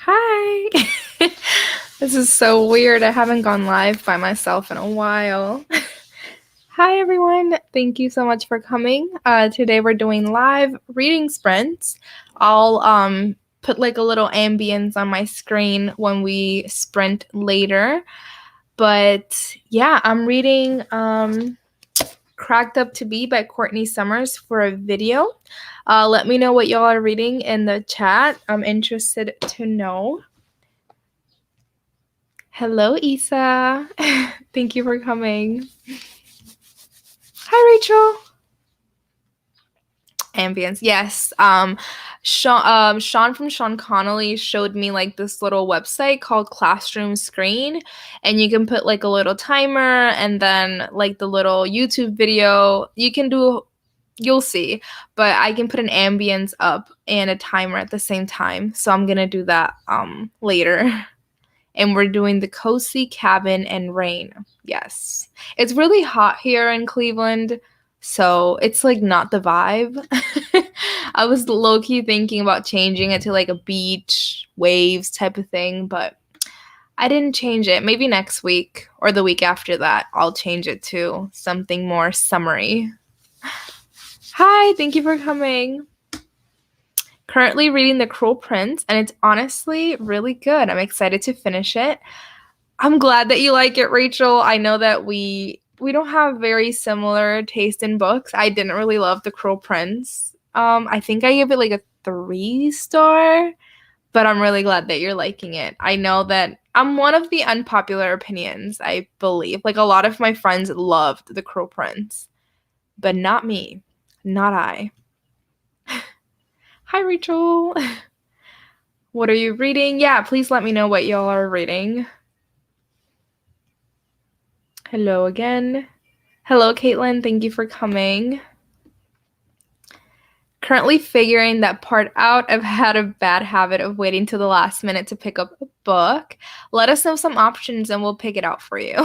Hi. This is so weird. I haven't gone live by myself in a while. Hi, everyone. Thank you so much for coming. Today we're doing live reading sprints. I'll put like a little ambience on my screen when we sprint later. But yeah, I'm reading Cracked Up to Be by Courtney Summers for a video. Let me know what y'all are reading in the chat. I'm interested to know. Hello, Isa. Thank you for coming. Hi, Rachel. Ambience, yes. Sean from Sean Connolly showed me like this little website called Classroom Screen, and you can put like a little timer and then like the little YouTube video. You'll see, but I can put an ambience up and a timer at the same time. So I'm gonna do that later. And we're doing the Cozy Cabin and Rain. Yes. It's really hot here in Cleveland, so it's like not the vibe. I was low-key thinking about changing it to like a beach, waves type of thing, but I didn't change it. Maybe next week or the week after that, I'll change it to something more summery. Hi, thank you for coming. Currently reading The Cruel Prince, and it's honestly really good. I'm excited to finish it. I'm glad that you like it, Rachel. I know that we don't have very similar taste in books. I didn't really love The Cruel Prince. I think I gave it like a 3-star, but I'm really glad that you're liking it. I know that I'm one of the unpopular opinions, I believe. Like a lot of my friends loved The Cruel Prince, but not me. Not I. Hi, Rachel. What are you reading? Yeah, please let me know what y'all are reading. Hello again. Hello, Caitlin. Thank you for coming. Currently figuring that part out. I've had a bad habit of waiting till the last minute to pick up a book. Let us know some options and we'll pick it out for you.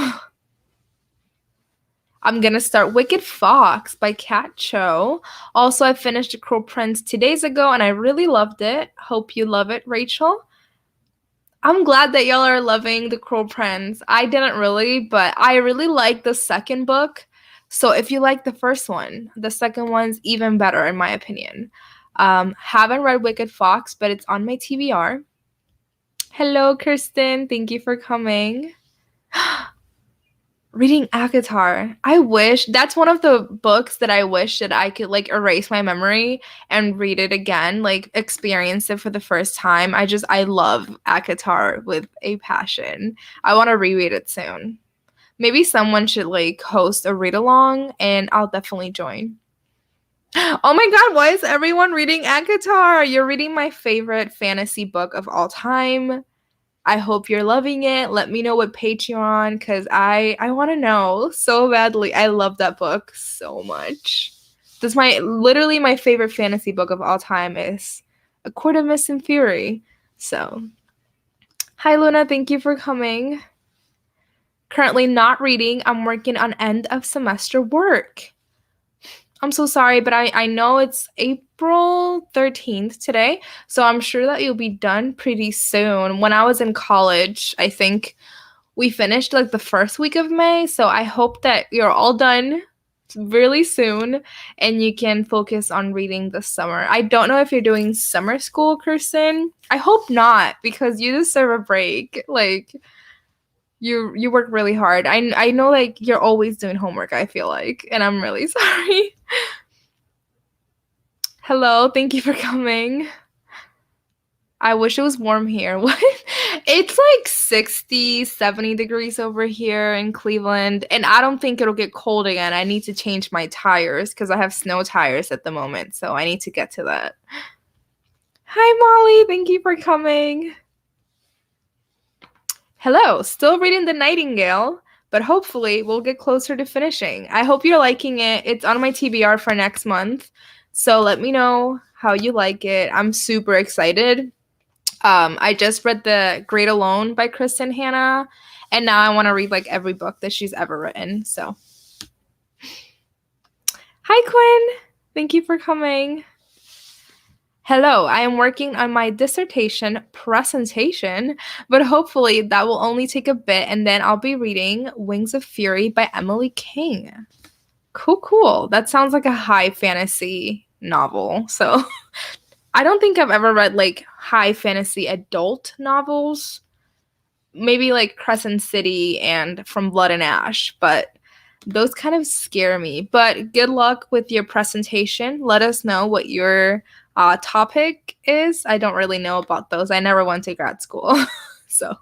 I'm going to start Wicked Fox by Kat Cho. Also, I finished The Cruel Prince 2 days ago and I really loved it. Hope you love it, Rachel. I'm glad that y'all are loving The Cruel Prince. I didn't really, but I really like the second book. So if you like the first one, the second one's even better in my opinion. Haven't read Wicked Fox, but it's on my TBR. Hello, Kirsten. Thank you for coming. Reading Akatar. I wish that's one of the books that I wish that I could like erase my memory and read it again, like experience it for the first time. I love Akatar with a passion. I want to reread it soon. Maybe someone should like host a read along and I'll definitely join. Oh my god, why is everyone reading Akatar? You're reading my favorite fantasy book of all time. I hope you're loving it. Let me know what page you're on because I want to know so badly. I love that book so much. That's literally my favorite fantasy book of all time is A Court of Mist and Fury. So, hi Luna, thank you for coming. Currently not reading. I'm working on end of semester work. I'm so sorry, but I know it's April 13th today, so I'm sure that you'll be done pretty soon. When I was in college, I think we finished like the first week of May, so I hope that you're all done really soon and you can focus on reading this summer. I don't know if you're doing summer school, Kirsten. I hope not, because you deserve a break. Like, you work really hard. I know like you're always doing homework, I feel like, and I'm really sorry. Hello, thank you for coming. I wish it was warm here. What? It's like 60, 70 degrees over here in Cleveland, and I don't think it'll get cold again. I need to change my tires because I have snow tires at the moment, so I need to get to that. Hi, Molly. Thank you for coming. Hello, still reading The Nightingale, but hopefully we'll get closer to finishing. I hope you're liking it. It's on my TBR for next month, so let me know how you like it. I'm super excited. I just read The Great Alone by Kristen Hanna, and now I want to read like every book that she's ever written. So, hi Quinn, thank you for coming. Hello, I am working on my dissertation presentation, but hopefully that will only take a bit and then I'll be reading Wings of Fury by Emily King. Cool, cool. That sounds like a high fantasy novel. So I don't think I've ever read like high fantasy adult novels. Maybe like Crescent City and From Blood and Ash, but those kind of scare me. But good luck with your presentation. Let us know what your topic is. I don't really know about those. I never went to grad school. So,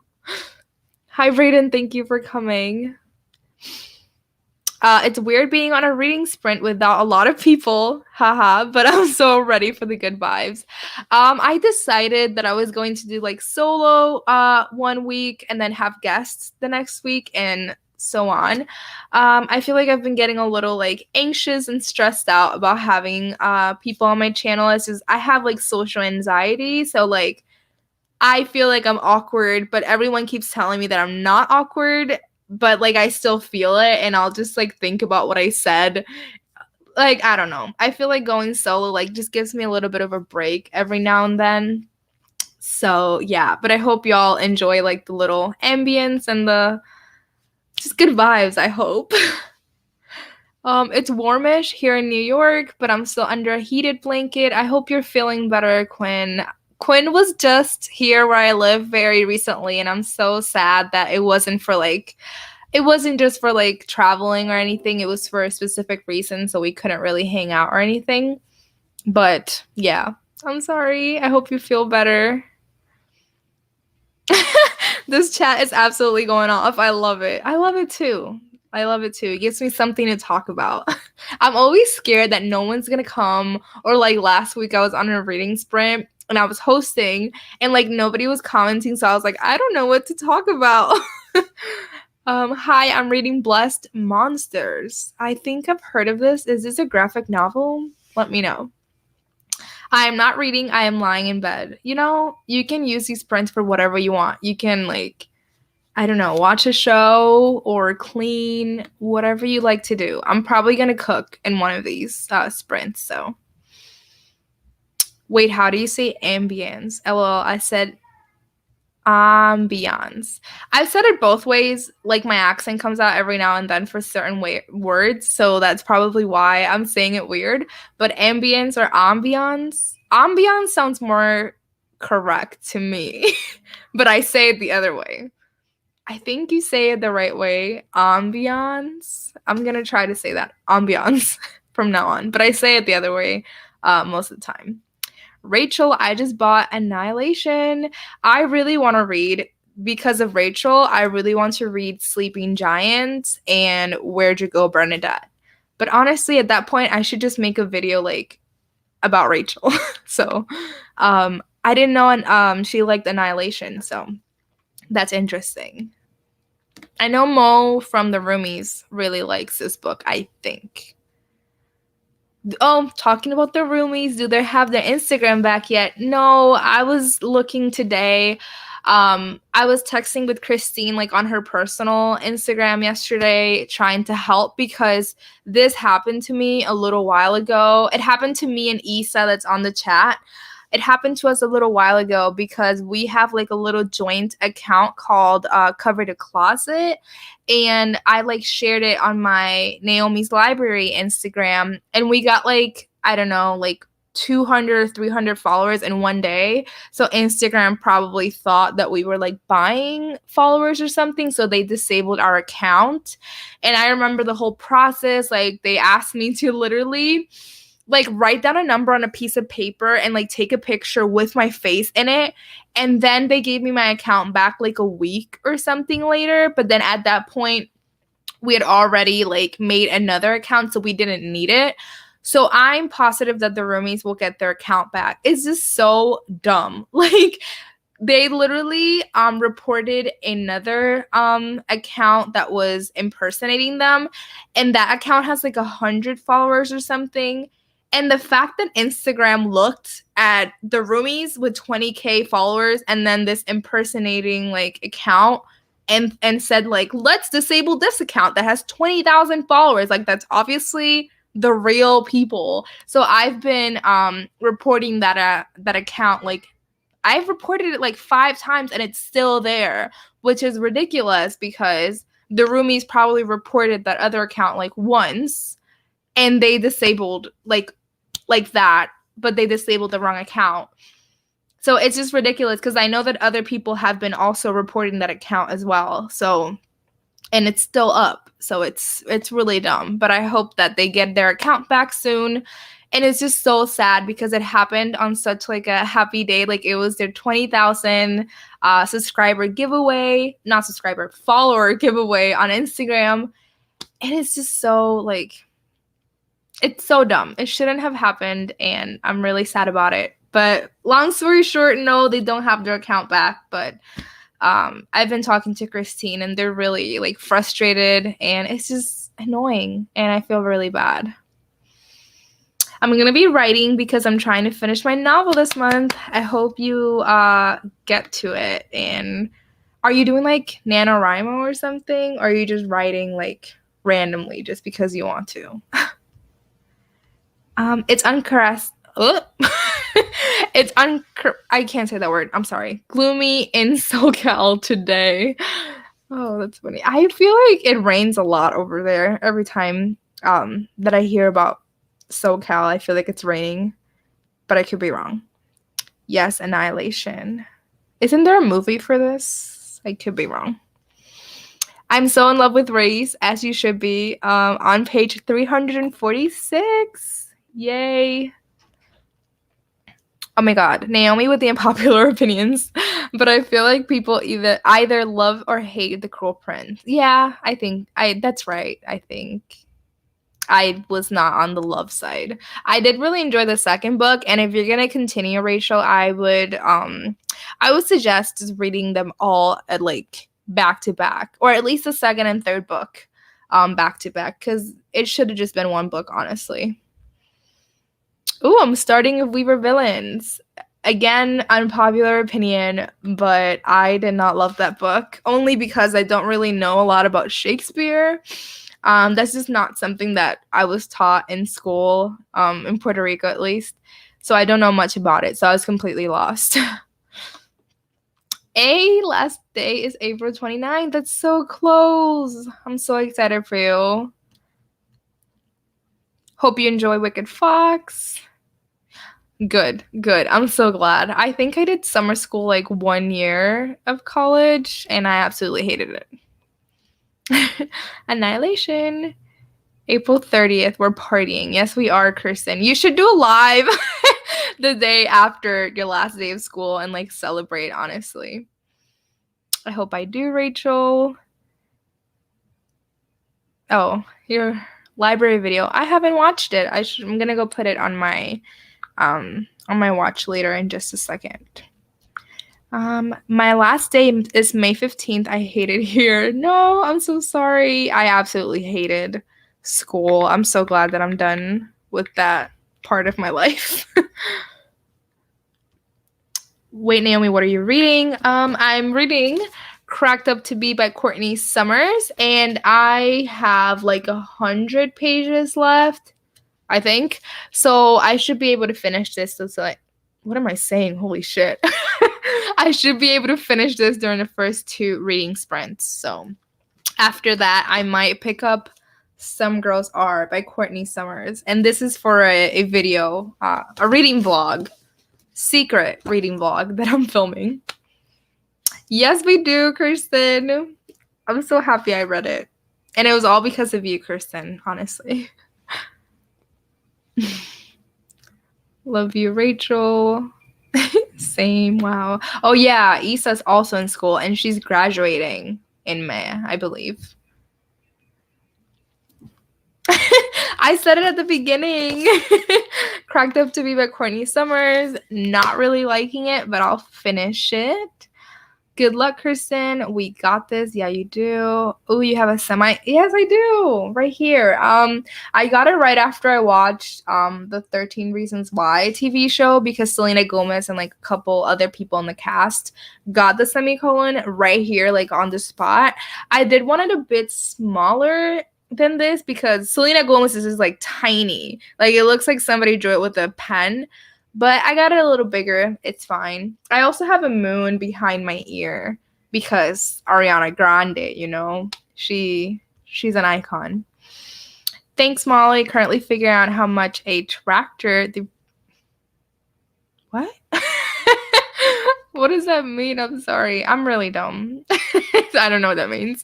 hi, Brayden. Thank you for coming. It's weird being on a reading sprint without a lot of people, haha, but I'm so ready for the good vibes. I decided that I was going to do like solo one week and then have guests the next week and so on. I feel like I've been getting a little like anxious and stressed out about having people on my channel. It's just I have like social anxiety, so like I feel like I'm awkward, but everyone keeps telling me that I'm not awkward, but like I still feel it and I'll just like think about what I said. Like I don't know. I feel like going solo like just gives me a little bit of a break every now and then. So, yeah, but I hope y'all enjoy like the little ambience and the just good vibes, I hope. It's warmish here in New York, but I'm still under a heated blanket. I hope you're feeling better, Quinn. Quinn was just here where I live very recently, and I'm so sad that it wasn't just for like traveling or anything. It was for a specific reason, so we couldn't really hang out or anything. But yeah, I'm sorry. I hope you feel better. This chat is absolutely going off. I love it. I love it too. I love it too. It gives me something to talk about. I'm always scared that no one's gonna come. Or like last week, I was on a reading sprint and I was hosting, and like nobody was commenting, so I was like, I don't know what to talk about. Hi, I'm reading Blessed Monsters. I think I've heard of this. Is this a graphic novel? Let me know. I am not reading. I am lying in bed. You know, you can use these sprints for whatever you want. You can like I don't know, watch a show or clean, whatever you like to do. I'm probably going to cook in one of these sprints. So, wait, how do you say ambience? LOL, I said ambiance. I've said it both ways. Like my accent comes out every now and then for certain words. So, that's probably why I'm saying it weird. But ambience or ambiance sounds more correct to me. But I say it the other way. I think you say it the right way. Ambiance. I'm going to try to say that. Ambiance from now on. But I say it the other way most of the time. Rachel, I just bought Annihilation. I really want to read, because of Rachel, I really want to read Sleeping Giants and Where'd You Go, Bernadette. But honestly, at that point, I should just make a video like about Rachel. So I didn't know she liked Annihilation. So that's interesting. I know Mo from the Roomies really likes this book, I think. Oh, talking about the Roomies, do they have their Instagram back yet? No, I was looking today. I was texting with Christine like on her personal Instagram yesterday trying to help because this happened to me a little while ago. It happened to me and Issa that's on the chat. It happened to us a little while ago because we have like a little joint account called Cover to Closet, and I like shared it on my Naomi's Library Instagram, and we got like I don't know like 200 300 followers in one day. So Instagram probably thought that we were like buying followers or something, so they disabled our account. And I remember the whole process. Like they asked me to literally like write down a number on a piece of paper and like take a picture with my face in it, and then they gave me my account back like a week or something later. But then at that point we had already like made another account, so we didn't need it. So I'm positive that the Roomies will get their account back. It's just so dumb. Like they literally reported another account that was impersonating them, and that account has like 100 followers or something. And the fact that Instagram looked at the Roomies with 20K followers and then this impersonating like account and said like, let's disable this account that has 20,000 followers, like that's obviously the real people. So I've been reporting that account, like I've reported it like 5 times and it's still there, which is ridiculous because the roomies probably reported that other account like once and they disabled like that, but they disabled the wrong account. So it's just ridiculous because I know that other people have been also reporting that account as well. So, and it's still up. So it's really dumb, but I hope that they get their account back soon. And it's just so sad because it happened on such like a happy day. Like it was their 20,000 subscriber giveaway, not subscriber, follower giveaway on Instagram. And it's just so like, it's so dumb. It shouldn't have happened, and I'm really sad about it. But long story short, no, they don't have their account back. But I've been talking to Christine, and they're really like frustrated, and it's just annoying, and I feel really bad. I'm gonna be writing because I'm trying to finish my novel this month. I hope you get to it. And are you doing like NaNoWriMo or something, or are you just writing like randomly just because you want to? It's uncaressed. I can't say that word. I'm sorry. Gloomy in SoCal today. Oh, that's funny. I feel like it rains a lot over there every time that I hear about SoCal. I feel like it's raining, but I could be wrong. Yes, Annihilation. Isn't there a movie for this? I could be wrong. I'm so in love with Race, as you should be. On page 346. Yay. Oh my god, Naomi with the unpopular opinions. But I feel like people either love or hate the Cruel Prince. Yeah, I think that's right. I think I was not on the love side. I did really enjoy the second book, and if you're gonna continue, Rachel, I would suggest just reading them all at like back to back, or at least the second and third book back to back, because it should have just been one book, honestly. Ooh, I'm starting with Weaver Villains. Again, unpopular opinion, but I did not love that book, only because I don't really know a lot about Shakespeare. That's just not something that I was taught in school, in Puerto Rico at least. So I don't know much about it, so I was completely lost. Last day is April 29th. That's so close. I'm so excited for you. Hope you enjoy Wicked Fox. Good. I'm so glad. I think I did summer school like 1 year of college, and I absolutely hated it. Annihilation. April 30th, we're partying. Yes, we are, Kirsten. You should do a live the day after your last day of school and like celebrate, honestly. I hope I do, Rachel. Oh, your library video. I haven't watched it. I'm gonna go put it on my watch later in just a second. My last day is May 15th. I hate it here. No, I'm so sorry. I absolutely hated school. I'm so glad that I'm done with that part of my life. Wait, Naomi, what are you reading? I'm reading Cracked Up to Be by Courtney Summers, and I have like 100 pages left, I think. So I should be able to finish this. So it's like, what am I saying? Holy shit. I should be able to finish this during the first 2 reading sprints. So after that, I might pick up Some Girls Are by Courtney Summers. And this is for a video, a reading vlog, secret reading vlog that I'm filming. Yes, we do, Kirsten. I'm so happy I read it. And it was all because of you, Kirsten, honestly. Love you, Rachel. Same. Wow. Oh, yeah. Issa's also in school, and she's graduating in May, I believe. I said it at the beginning. Cracked Up to Be by Courtney Summers. Not really liking it, but I'll finish it. Good luck, Kirsten. We got this. Yeah, you do. Oh, you have a semi. Yes, I do. Right here. I got it right after I watched the 13 Reasons Why TV show, because Selena Gomez and like a couple other people in the cast got the semicolon right here, like on the spot. I did want it a bit smaller, than this because Selena Gomez's is like tiny. Like it looks like somebody drew it with a pen, but I got it a little bigger. It's fine. I also have a moon behind my ear because Ariana Grande, you know, she's an icon. Thanks, Molly. Currently figuring out how much a tractor. What? What does that mean? I'm sorry. I'm really dumb. I don't know what that means.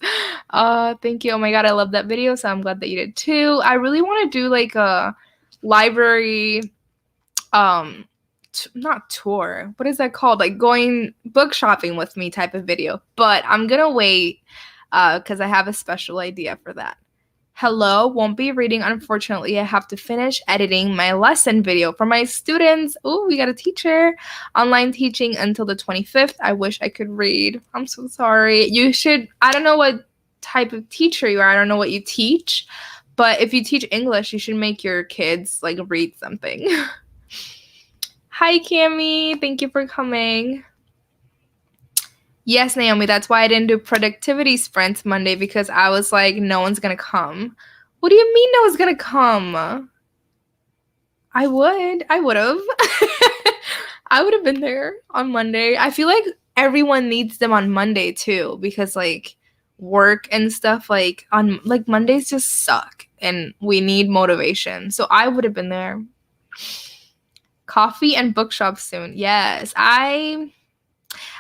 Thank you. Oh my god, I love that video, so I'm glad that you did too. I really want to do like a library not tour. What is that called? Like going book shopping with me type of video. But I'm going to wait cuz I have a special idea for that. Hello, won't be reading. Unfortunately, I have to finish editing my lesson video for my students. Oh, we got a teacher. Online teaching until the 25th. I wish I could read. I'm so sorry. You should, I don't know what type of teacher you are. I don't know what you teach. But if you teach English, you should make your kids like read something. Hi, Cami. Thank you for coming. Yes, Naomi, that's why I didn't do productivity sprints Monday because I was like, no one's going to come. What do you mean no one's going to come? I would have. I would have been there on Monday. I feel like everyone needs them on Monday too because like work and stuff like on like Mondays just suck and we need motivation. So I would have been there. Coffee and bookshop soon. Yes,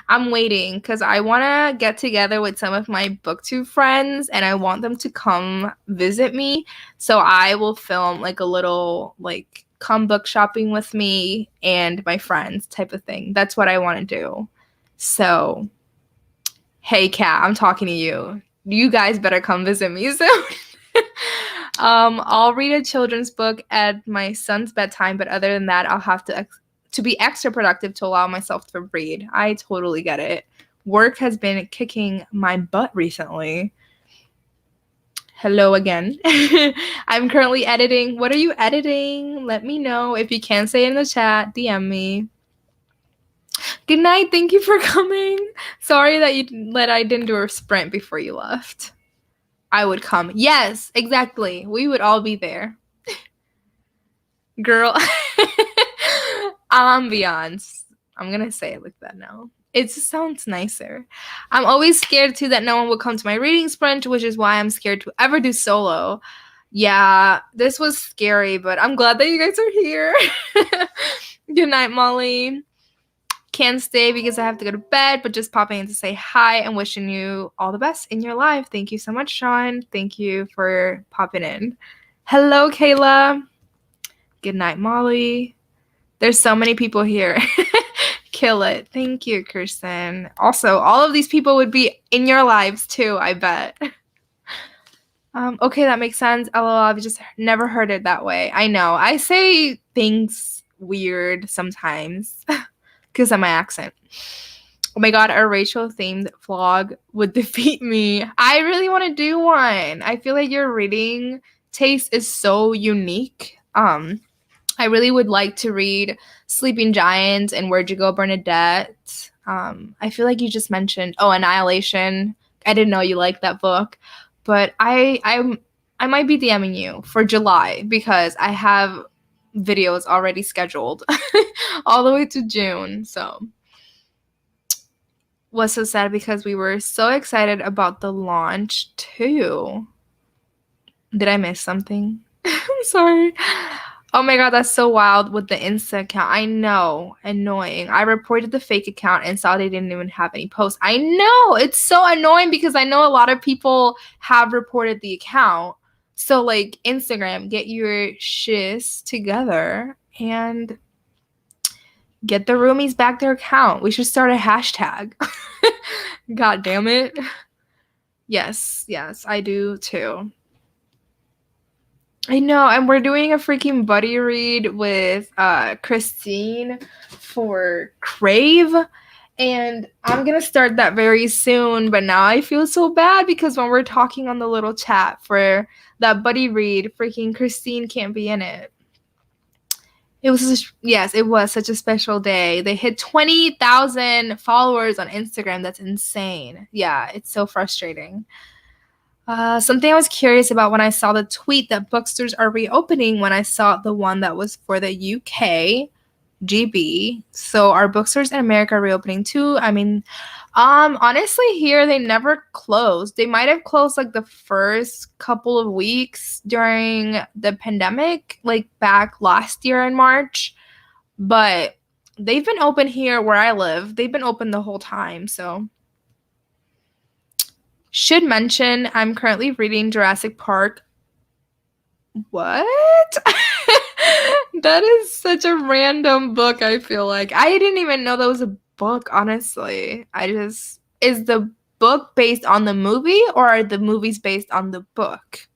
I'm waiting because I want to get together with some of my booktube friends and I want them to come visit me. So I will film like a little like come book shopping with me and my friends type of thing. That's what I want to do. So, hey, Kat, I'm talking to you. You guys better come visit me soon. I'll read a children's book at my son's bedtime, but other than that, I'll have to be extra productive to allow myself to read. I totally get it. Work has been kicking my butt recently. Hello again. I'm currently editing. What are you editing? Let me know. If you can't say it in the chat, DM me. Good night. Thank you for coming. Sorry that I didn't do a sprint before you left. I would come. Yes, exactly. We would all be there. Girl. Ambiance. I'm going to say it like that now. It just sounds nicer. I'm always scared too that no one will come to my reading sprint, which is why I'm scared to ever do solo. Yeah, this was scary, but I'm glad that you guys are here. Good night, Molly. Can't stay because I have to go to bed, but just popping in to say hi and wishing you all the best in your life. Thank you so much, Sean. Thank you for popping in. Hello, Kayla. Good night, Molly. There's so many people here. Kill it. Thank you, Kirsten. Also, all of these people would be in your lives too, I bet. Okay, that makes sense. LOL, I've just never heard it that way. I know. I say things weird sometimes because of my accent. Oh my god, a Rachel-themed vlog would defeat me. I really want to do one. I feel like your reading taste is so unique. I really would like to read Sleeping Giants and Where'd You Go, Bernadette. I feel like you just mentioned, Annihilation. I didn't know you liked that book. But I might be DMing you for July because I have videos already scheduled all the way to June. So was so sad because we were so excited about the launch too. Did I miss something? I'm sorry. Oh my god, that's so wild with the Insta account. I know. Annoying. I reported the fake account and saw they didn't even have any posts. I know. It's so annoying because I know a lot of people have reported the account. So, like, Instagram, get your shiz together and get the roomies back their account. We should start a hashtag. God damn it. Yes, I do too. I know, and we're doing a freaking buddy read with Christine for Crave, and I'm gonna start that very soon, but now I feel so bad because when we're talking on the little chat for that buddy read, freaking Christine can't be in it. It was such a special day. They hit 20,000 followers on Instagram. That's insane. Yeah, it's so frustrating. Something I was curious about when I saw the tweet that bookstores are reopening when I saw the one that was for the UK, GB. So are bookstores in America reopening too? I mean, honestly, here they never closed. They might have closed like the first couple of weeks during the pandemic, like back last year in March, but they've been open here where I live. They've been open the whole time, so should mention I'm currently reading Jurassic Park. What? That is such a random book, I feel like. I didn't even know that was a book, honestly. Is the book based on the movie or are the movies based on the book?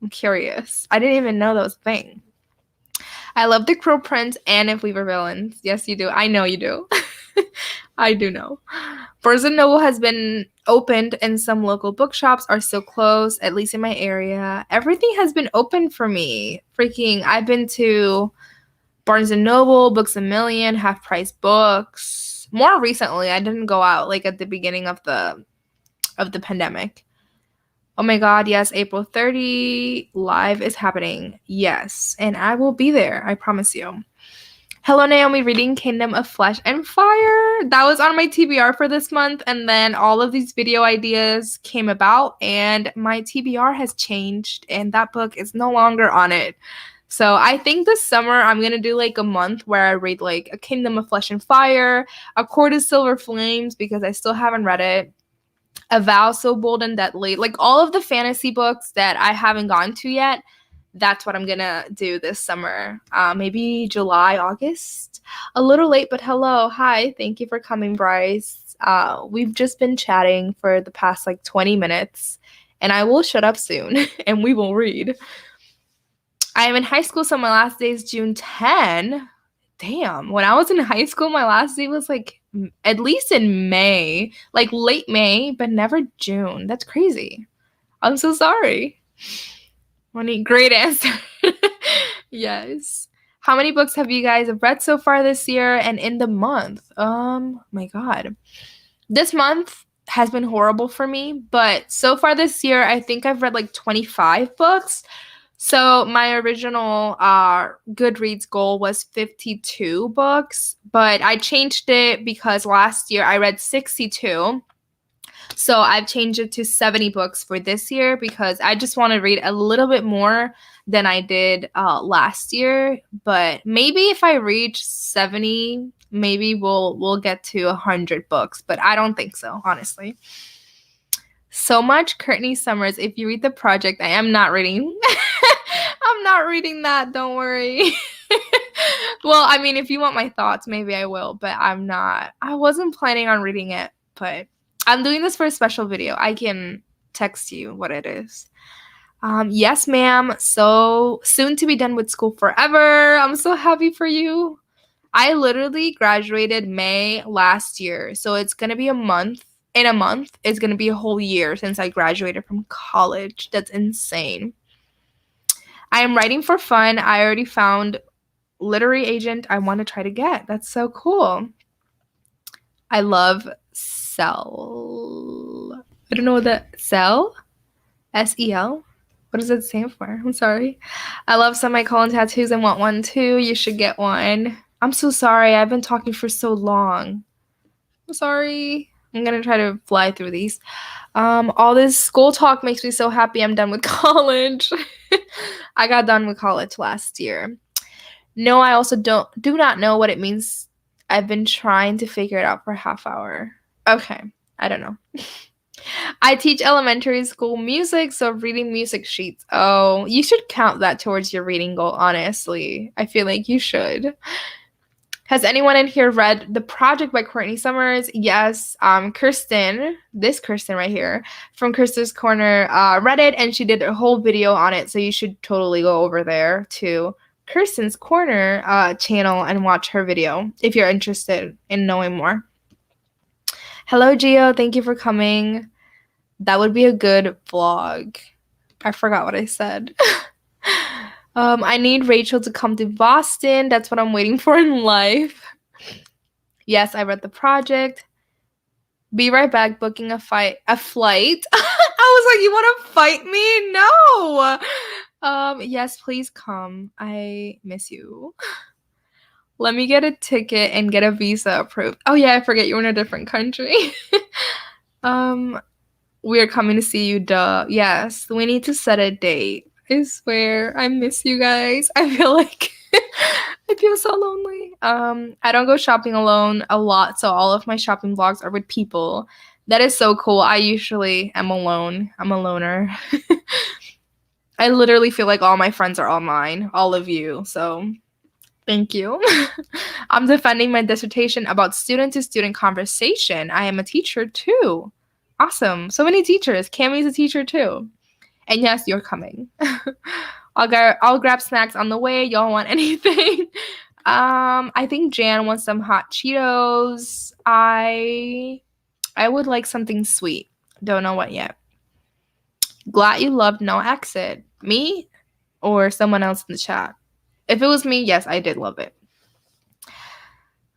I'm curious. I didn't even know that was a thing. I love the Crow Prince and If We Were Villains. Yes, you do. I know you do. I do know. Barnes & Noble has been opened and some local bookshops are still closed, at least in my area. Everything has been open for me. I've been to Barnes & Noble, Books A Million, Half Price Books. More recently, I didn't go out like at the beginning of the pandemic. Oh my God, yes, April 30 live is happening. Yes, and I will be there, I promise you. Hello, Naomi, reading Kingdom of Flesh and Fire. That was on my TBR for this month, and then all of these video ideas came about, and my TBR has changed, and that book is no longer on it. So I think this summer I'm going to do like a month where I read like A Kingdom of Flesh and Fire, A Court of Silver Flames, because I still haven't read it, A Vow So Bold and Deadly, like all of the fantasy books that I haven't gotten to yet. That's what I'm gonna do this summer. Maybe July, August. A little late, but hello. Hi. Thank you for coming, Bryce. We've just been chatting for the past like 20 minutes, and I will shut up soon, and we will read. I am in high school, so my last day is June 10. Damn. When I was in high school, my last day was like at least in May, like late May, but never June. That's crazy. I'm so sorry. Money, great answer. Yes. How many books have you guys read so far this year and in the month? My God. This month has been horrible for me, but so far this year, I think I've read like 25 books. So my original Goodreads goal was 52 books, but I changed it because last year I read 62. So I've changed it to 70 books for this year because I just want to read a little bit more than I did last year. But maybe if I reach 70, maybe we'll get to 100 books. But I don't think so, honestly. So much Courtney Summers. If you read The Project, I am not reading. I'm not reading that. Don't worry. Well, I mean, if you want my thoughts, maybe I will. But I'm not. I wasn't planning on reading it, but I'm doing this for a special video. I can text you what it is. Yes, ma'am. So soon to be done with school forever. I'm so happy for you. I literally graduated May last year. So it's going to be a month. In a month, it's going to be a whole year since I graduated from college. That's insane. I am writing for fun. I already found literary agent I want to try to get. That's so cool. I love Sel. I don't know what that Sel? S-E-L? What does it stand for? I'm sorry. I love semicolon tattoos and want one too. You should get one. I'm so sorry. I've been talking for so long. I'm sorry. I'm gonna try to fly through these. All this school talk makes me so happy I'm done with college. I got done with college last year. No, I also do not know what it means. I've been trying to figure it out for a half hour. Okay, I don't know. I teach elementary school music, so reading music sheets. Oh, you should count that towards your reading goal, honestly. I feel like you should. Has anyone in here read The Project by Courtney Summers? Yes. Kirsten right here from Kirsten's Corner read it, and she did a whole video on it, so you should totally go over there to Kirsten's Corner channel and watch her video if you're interested in knowing more. Hello, Gio. Thank you for coming. That would be a good vlog. I forgot what I said. I need Rachel to come to Boston. That's what I'm waiting for in life. Yes, I read The Project. Be right back, booking a flight. A was like, you want to fight me? No. Yes, please come. I miss you. Let me get a ticket and get a visa approved. Oh yeah, I forget you're in a different country. We are coming to see you, duh. Yes, we need to set a date. I swear, I miss you guys. I feel like I feel so lonely. I don't go shopping alone a lot, so all of my shopping vlogs are with people. That is so cool. I usually am alone. I'm a loner. I literally feel like all my friends are online, all of you. So thank you. I'm defending my dissertation about student to student conversation. I am a teacher too. Awesome. So many teachers. Cammy's a teacher too. And yes, you're coming. I'll grab snacks on the way. Y'all want anything? I think Jan wants some hot Cheetos. I would like something sweet. Don't know what yet. Glad you loved No Exit. Me or someone else in the chat? If it was me, yes, I did love it.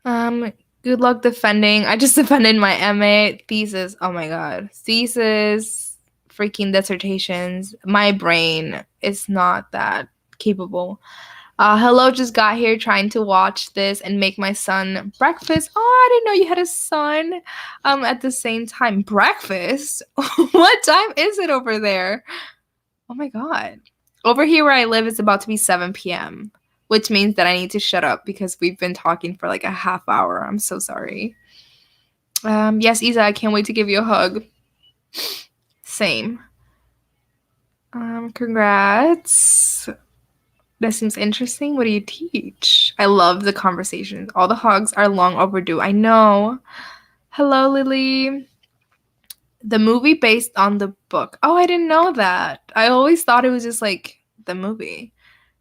Good luck defending. I just defended my MA thesis. Oh my god. Thesis, freaking dissertations. My brain is not that capable. Hello, just got here trying to watch this and make my son breakfast. Oh, I didn't know you had a son at the same time. Breakfast? What time is it over there? Oh my god. Over here where I live, it's about to be 7 p.m., which means that I need to shut up because we've been talking for like a half hour. I'm so sorry. Yes, Isa, I can't wait to give you a hug. Same. Congrats. That seems interesting. What do you teach? I love the conversations. All the hugs are long overdue. I know. Hello, Lily. The movie based on the book. Oh, I didn't know that. I always thought it was just like the movie.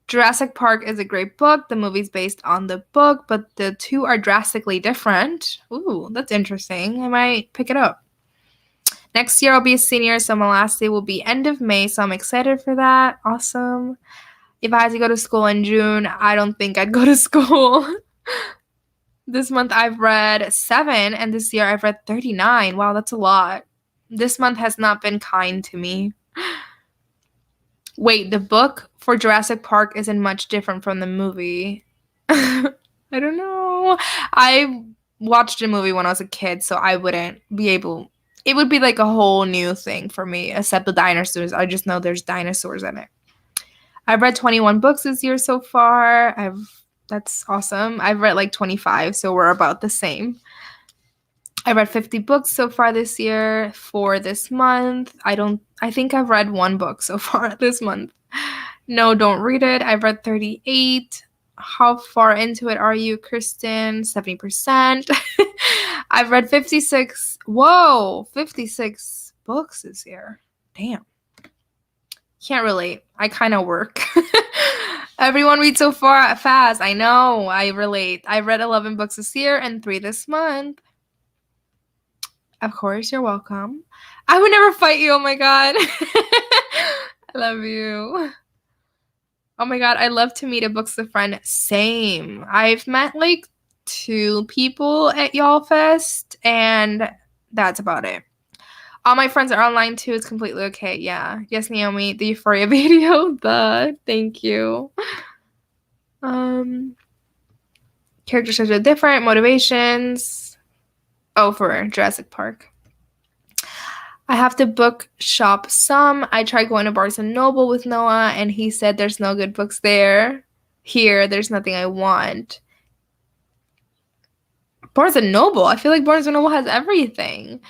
Jurassic Park is a great book. The movie's based on the book, but the two are drastically different. Ooh, that's interesting. I might pick it up. Next year I'll be a senior, so my last day will be end of May, so I'm excited for that. Awesome. If I had to go to school in June, I don't think I'd go to school. This month I've read 7, and this year I've read 39. Wow, that's a lot. This month has not been kind to me. Wait, the book for Jurassic Park isn't much different from the movie. I don't know. I watched the movie when I was a kid, so I wouldn't be able. It would be like a whole new thing for me, except the dinosaurs. I just know there's dinosaurs in it. I've read 21 books this year so far. That's awesome. I've read like 25, so we're about the same. I read 50 books so far this year. For this month, I think I've read 1 book so far this month. No, don't read it. I've read 38. How far into it are you, Kristen? 70%. I've read 56. Whoa, 56 books this year. Damn. Can't relate. I kind of work. Everyone reads so far fast. I know. I relate. I read 11 books this year and 3 this month. Of course, you're welcome. I would never fight you. Oh my god. I love you. Oh my god, I love to meet a books a friend. Same. I've met like 2 people at Y'all Fest, and that's about it. All my friends are online too. It's completely okay. Yeah. Yes, Naomi. The Euphoria video. Thank you. Characters are different. Motivations. Oh, for Jurassic Park. I have to book shop some. I tried going to Barnes & Noble with Noah, and he said there's no good books there. Here, there's nothing I want. Barnes & Noble? I feel like Barnes & Noble has everything.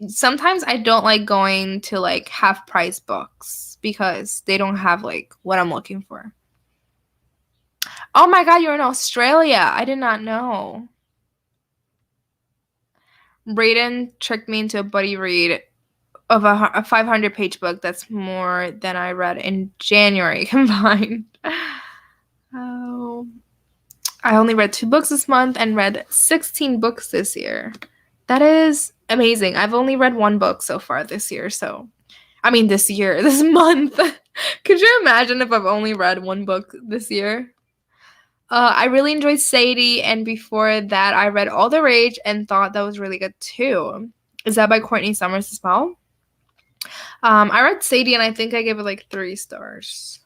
Sometimes I don't like going to like half-price books because they don't have like what I'm looking for. Oh my god, you're in Australia. I did not know. Brayden tricked me into a buddy read of a 500-page book. That's more than I read in January combined. Oh, I only read 2 books this month and read 16 books this year. That is amazing. I've only read 1 book so far this year. This month. Could you imagine if I've only read 1 book this year? I really enjoyed Sadie, and before that, I read All the Rage and thought that was really good too. Is that by Courtney Summers as well? I read Sadie and I think I gave it like 3 stars.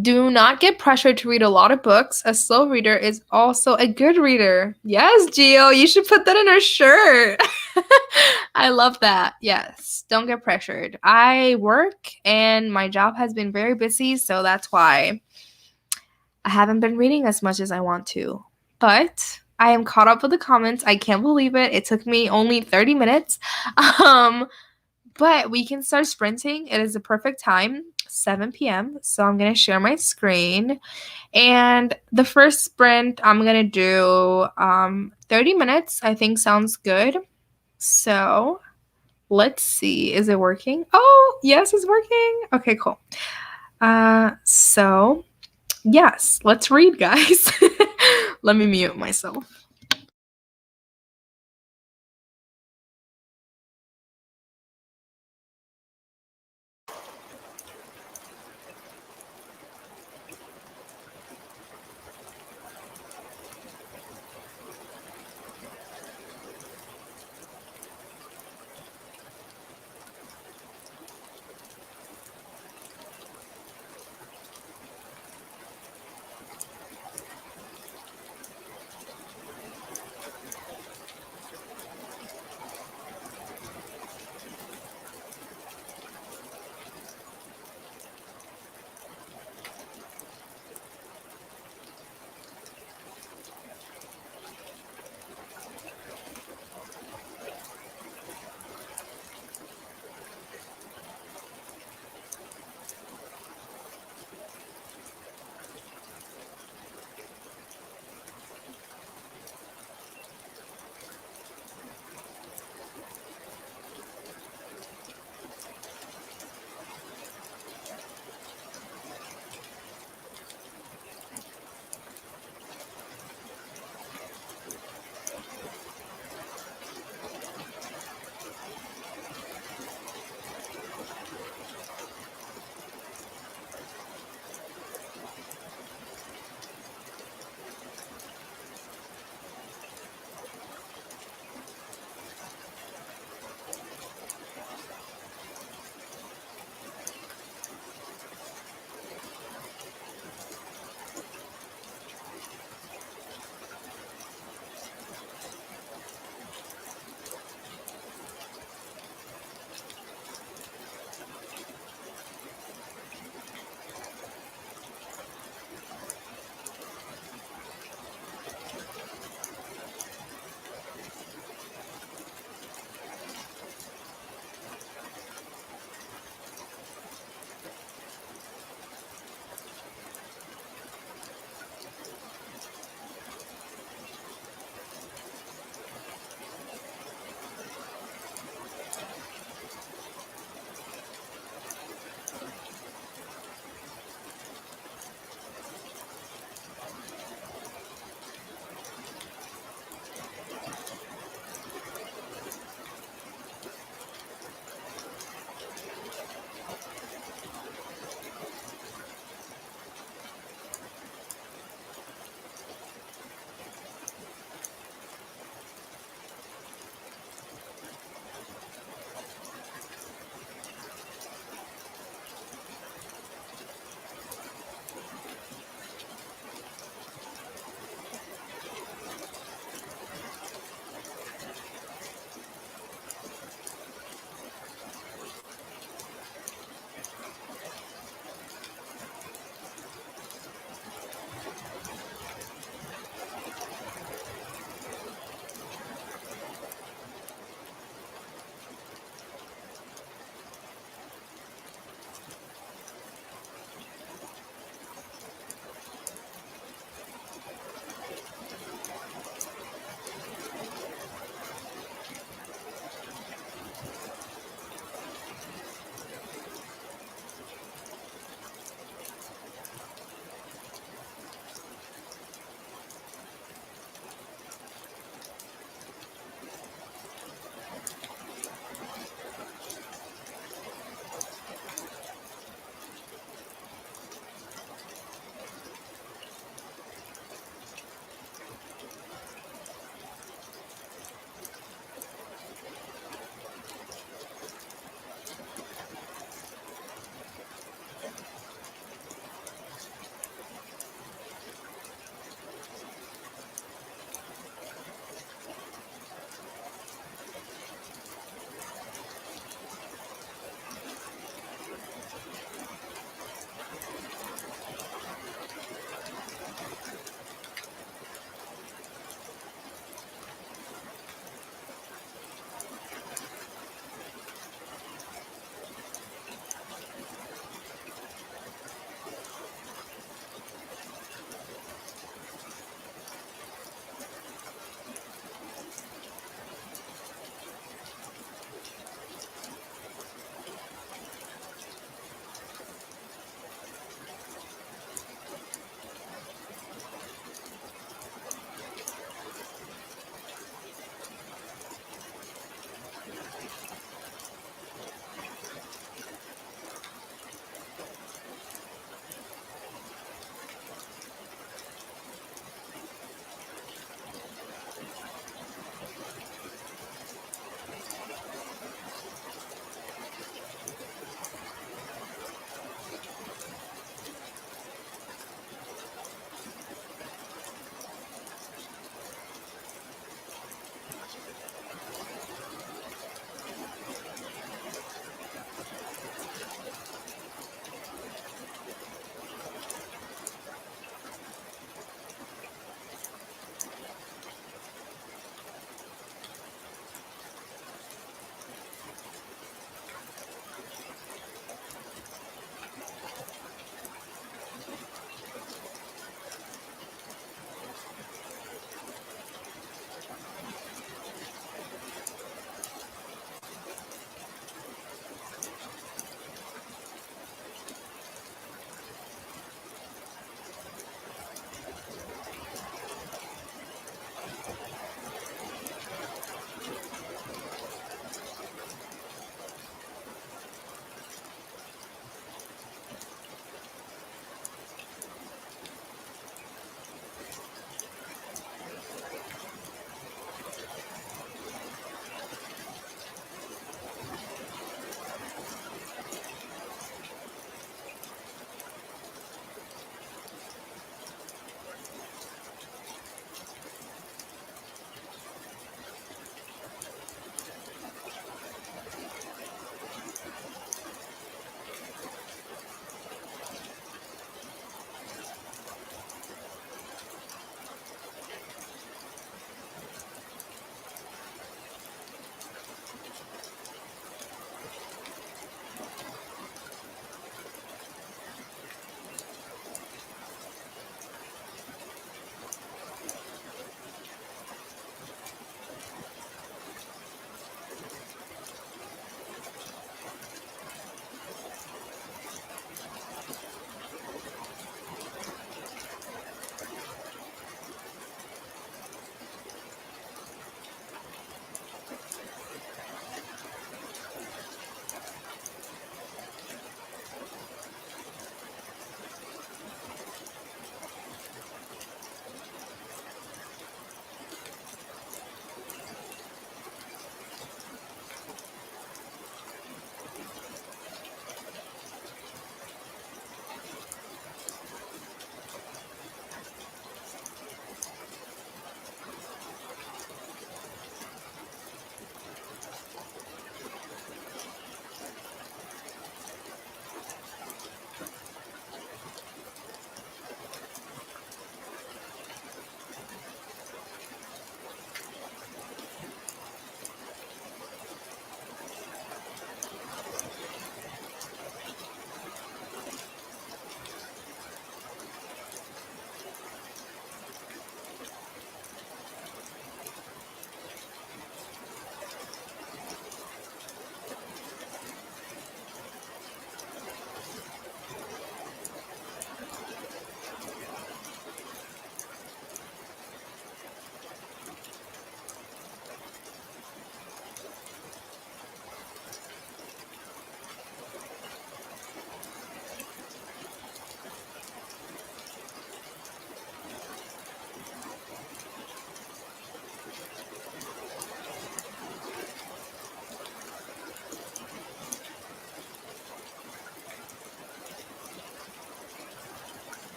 Do not get pressured to read a lot of books. A slow reader is also a good reader. Yes, Gio, you should put that in her shirt. I love that. Yes, don't get pressured. I work and my job has been very busy, so that's why I haven't been reading as much as I want to. But I am caught up with the comments. I can't believe it. It took me only 30 minutes. Um, but we can start sprinting. It is the perfect time, 7 p.m. So I'm going to share my screen. And the first sprint, I'm going to do 30 minutes. I think sounds good. So let's see. Is it working? Oh, yes, it's working. Okay, cool. So yes, let's read, guys. Let me mute myself.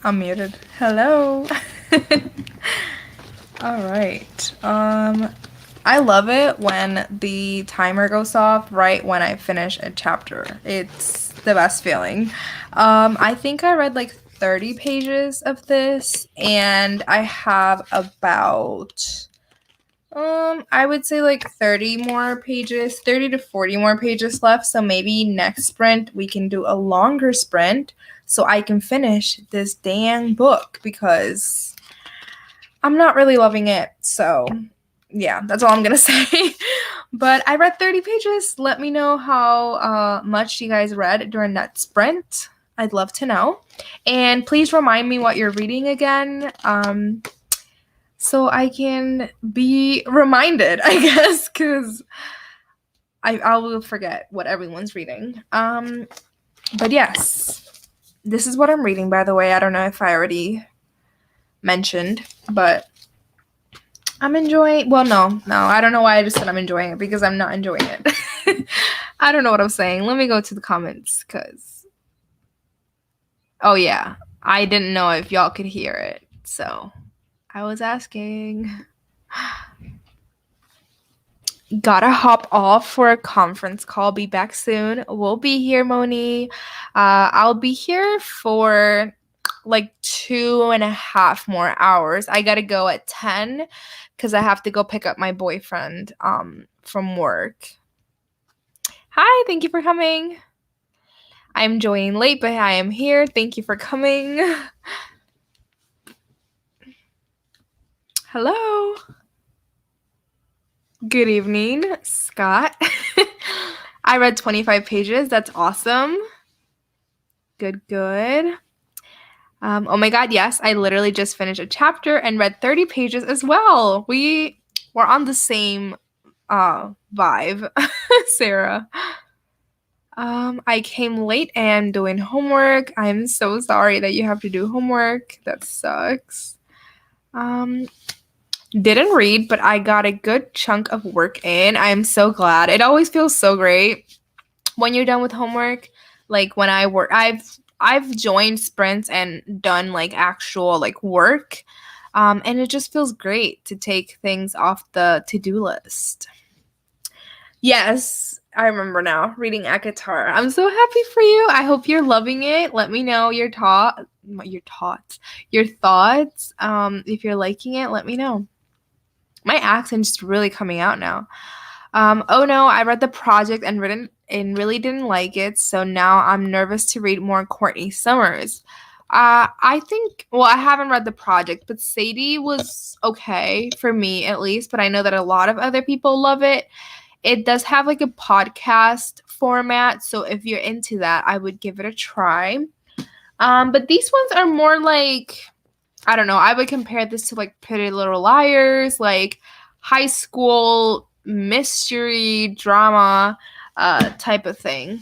I'm muted. Hello. All right. I love it when the timer goes off right when I finish a chapter. It's the best feeling. I think I read like 30 pages of this, and I have about I would say like 30 more pages, 30 to 40 more pages left. So maybe next sprint we can do a longer sprint so I can finish this dang book because I'm not really loving it. So yeah, that's all I'm gonna say. But I read 30 pages. Let me know how much you guys read during that sprint. I'd love to know. And please remind me what you're reading again. So I can be reminded, I guess, because I will forget what everyone's reading. But yes, this is what I'm reading, by the way. I don't know if I already mentioned, but I'm enjoying, well, no, I don't know why I just said I'm enjoying it, because I'm not enjoying it. I don't know what I'm saying. Let me go to the comments, because, oh yeah, I didn't know if y'all could hear it, so I was asking. Gotta hop off for a conference call. Be back soon. We'll be here, Moni. I'll be here for like 2.5 more hours. I gotta go at 10 because I have to go pick up my boyfriend from work. Hi, thank you for coming. I'm joining late, but I am here. Thank you for coming. Hello. Good evening, Scott. I read 25 pages. That's awesome. Good. Oh my god, yes, I literally just finished a chapter and read 30 pages as well. We were on the same vibe, Sarah. I came late and doing homework. I'm so sorry that you have to do homework. That sucks. Didn't read, but I got a good chunk of work in. I am so glad. It always feels so great when you're done with homework. Like when I work, I've joined sprints and done like actual like work, and it just feels great to take things off the to-do list. Yes, I remember now reading ACOTAR. I'm so happy for you. I hope you're loving it. Let me know your thoughts. If you're liking it, let me know. My accent's just really coming out now. Oh no, I read the project and really didn't like it, so now I'm nervous to read more Courtney Summers. I think, well, I haven't read the project, but Sadie was okay for me at least, but I know that a lot of other people love it. It does have like a podcast format, so if you're into that, I would give it a try. But these ones are more like, I don't know, I would compare this to like Pretty Little Liars, like high school mystery drama type of thing.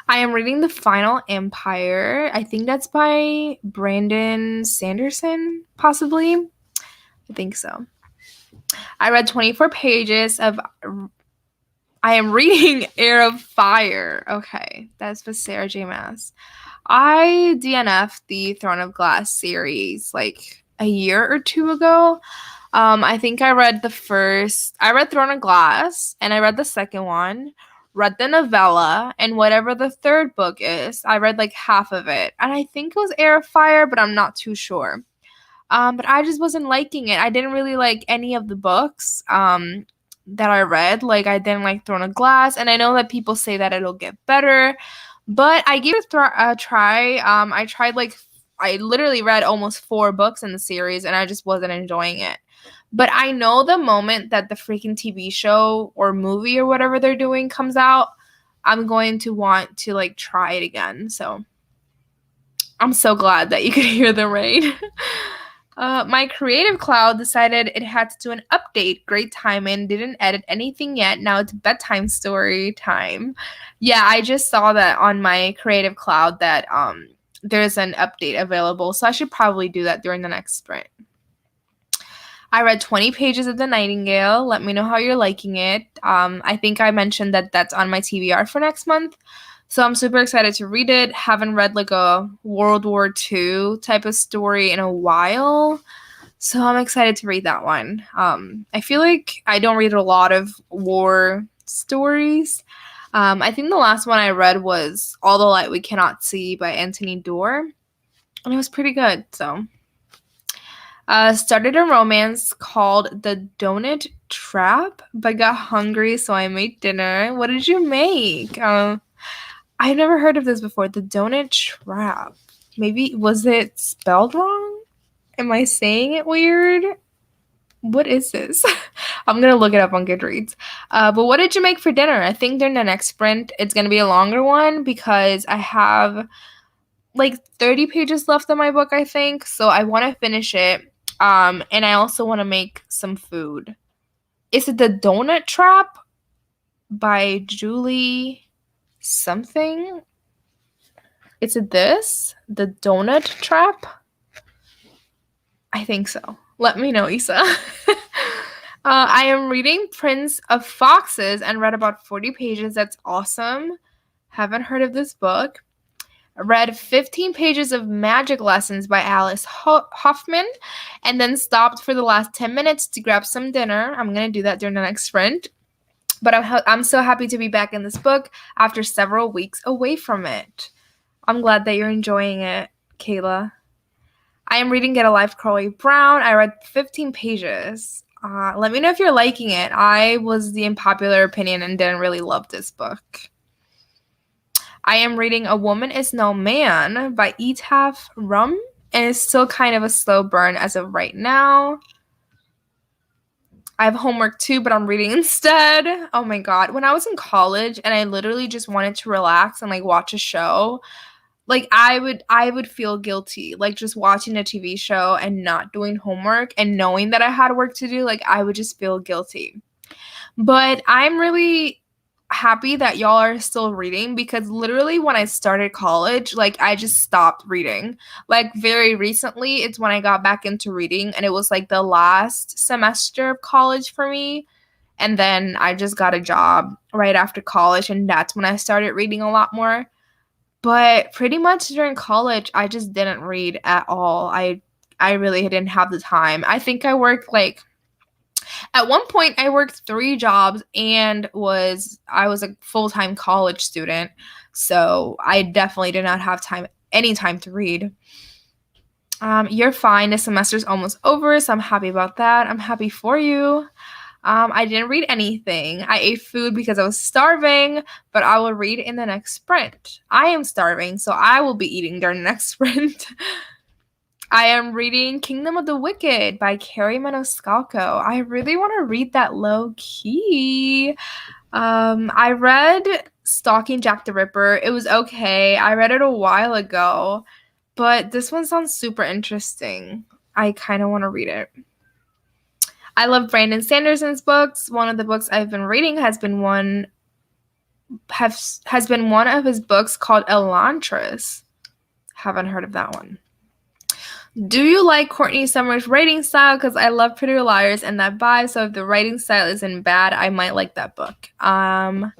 I am reading The Final Empire. I think that's by Brandon Sanderson, possibly. I think so. I read 24 pages of. I am reading Heir of Fire. Okay, that's with Sarah J. Maas. I DNF'd the Throne of Glass series like a year or two ago. I think I read Throne of Glass, and I read the second one, read the novella, and whatever the third book is, I read like half of it. And I think it was Heir of Fire, but I'm not too sure. But I just wasn't liking it. I didn't really like any of the books that I read. Like, I didn't like Throne of Glass, and I know that people say that it'll get better, but I gave it a try. I literally read almost 4 books in the series, and I just wasn't enjoying it. But I know the moment that the freaking TV show or movie or whatever they're doing comes out, I'm going to want to like try it again. So I'm so glad that you could hear the rain. My Creative Cloud decided it had to do an update. Great timing. Didn't edit anything yet. Now it's bedtime story time. Yeah, I just saw that on my Creative Cloud that there's an update available. So I should probably do that during the next sprint. I read 20 pages of The Nightingale. Let me know how you're liking it. I think I mentioned that that's on my TBR for next month. So I'm super excited to read it. Haven't read like a World War II type of story in a while. So I'm excited to read that one. I feel like I don't read a lot of war stories. I think the last one I read was All the Light We Cannot See by Anthony Doerr, and it was pretty good. So, started a romance called The Donut Trap, but got hungry, so I made dinner. What did you make? I've never heard of this before. The Donut Trap. Maybe was it spelled wrong? Am I saying it weird? What is this? I'm gonna look it up on Goodreads. But what did you make for dinner? I think during the next sprint, it's gonna be a longer one because I have like 30 pages left in my book, I think. So I want to finish it. And I also want to make some food. Is it The Donut Trap by Julie something? Is it this? The Donut Trap? I think so. Let me know, Isa. I am reading Prince of Foxes and read about 40 pages. That's awesome. Haven't heard of this book. I read 15 pages of Magic Lessons by Alice Hoffman and then stopped for the last 10 minutes to grab some dinner. I'm going to do that during the next sprint. But I'm so happy to be back in this book after several weeks away from it. I'm glad that you're enjoying it, Kayla. I am reading Get a Life, Chloe Brown. I read 15 pages. Let me know if you're liking it. I was the unpopular opinion and didn't really love this book. I am reading A Woman Is No Man by Etaf Rum, and it's still kind of a slow burn as of right now. I have homework too, but I'm reading instead. Oh my god. When I was in college and I literally just wanted to relax and like watch a show, like I would feel guilty, like just watching a TV show and not doing homework and knowing that I had work to do, like I would just feel guilty. But I'm really happy that y'all are still reading because literally when I started college, like I just stopped reading. Like very recently, it's when I got back into reading and it was like the last semester of college for me. And then I just got a job right after college and that's when I started reading a lot more. But pretty much during college, I just didn't read at all. I really didn't have the time. I think I worked like at one point I worked 3 jobs and I was a full-time college student. So I definitely did not have any time to read. You're fine. The semester's almost over, so I'm happy about that. I'm happy for you. I didn't read anything. I ate food because I was starving, but I will read in the next sprint. I am starving, so I will be eating during the next sprint. I am reading Kingdom of the Wicked by Carrie Maniscalco. I really want to read that low key. I read Stalking Jack the Ripper. It was okay. I read it a while ago, but this one sounds super interesting. I kind of want to read it. I love Brandon Sanderson's books. One of the books I've been reading has been one of his books called Elantris. Haven't heard of that one. Do you like Courtney Summers' writing style? Because I love Pretty Little Liars and that vibe. So if the writing style isn't bad, I might like that book. I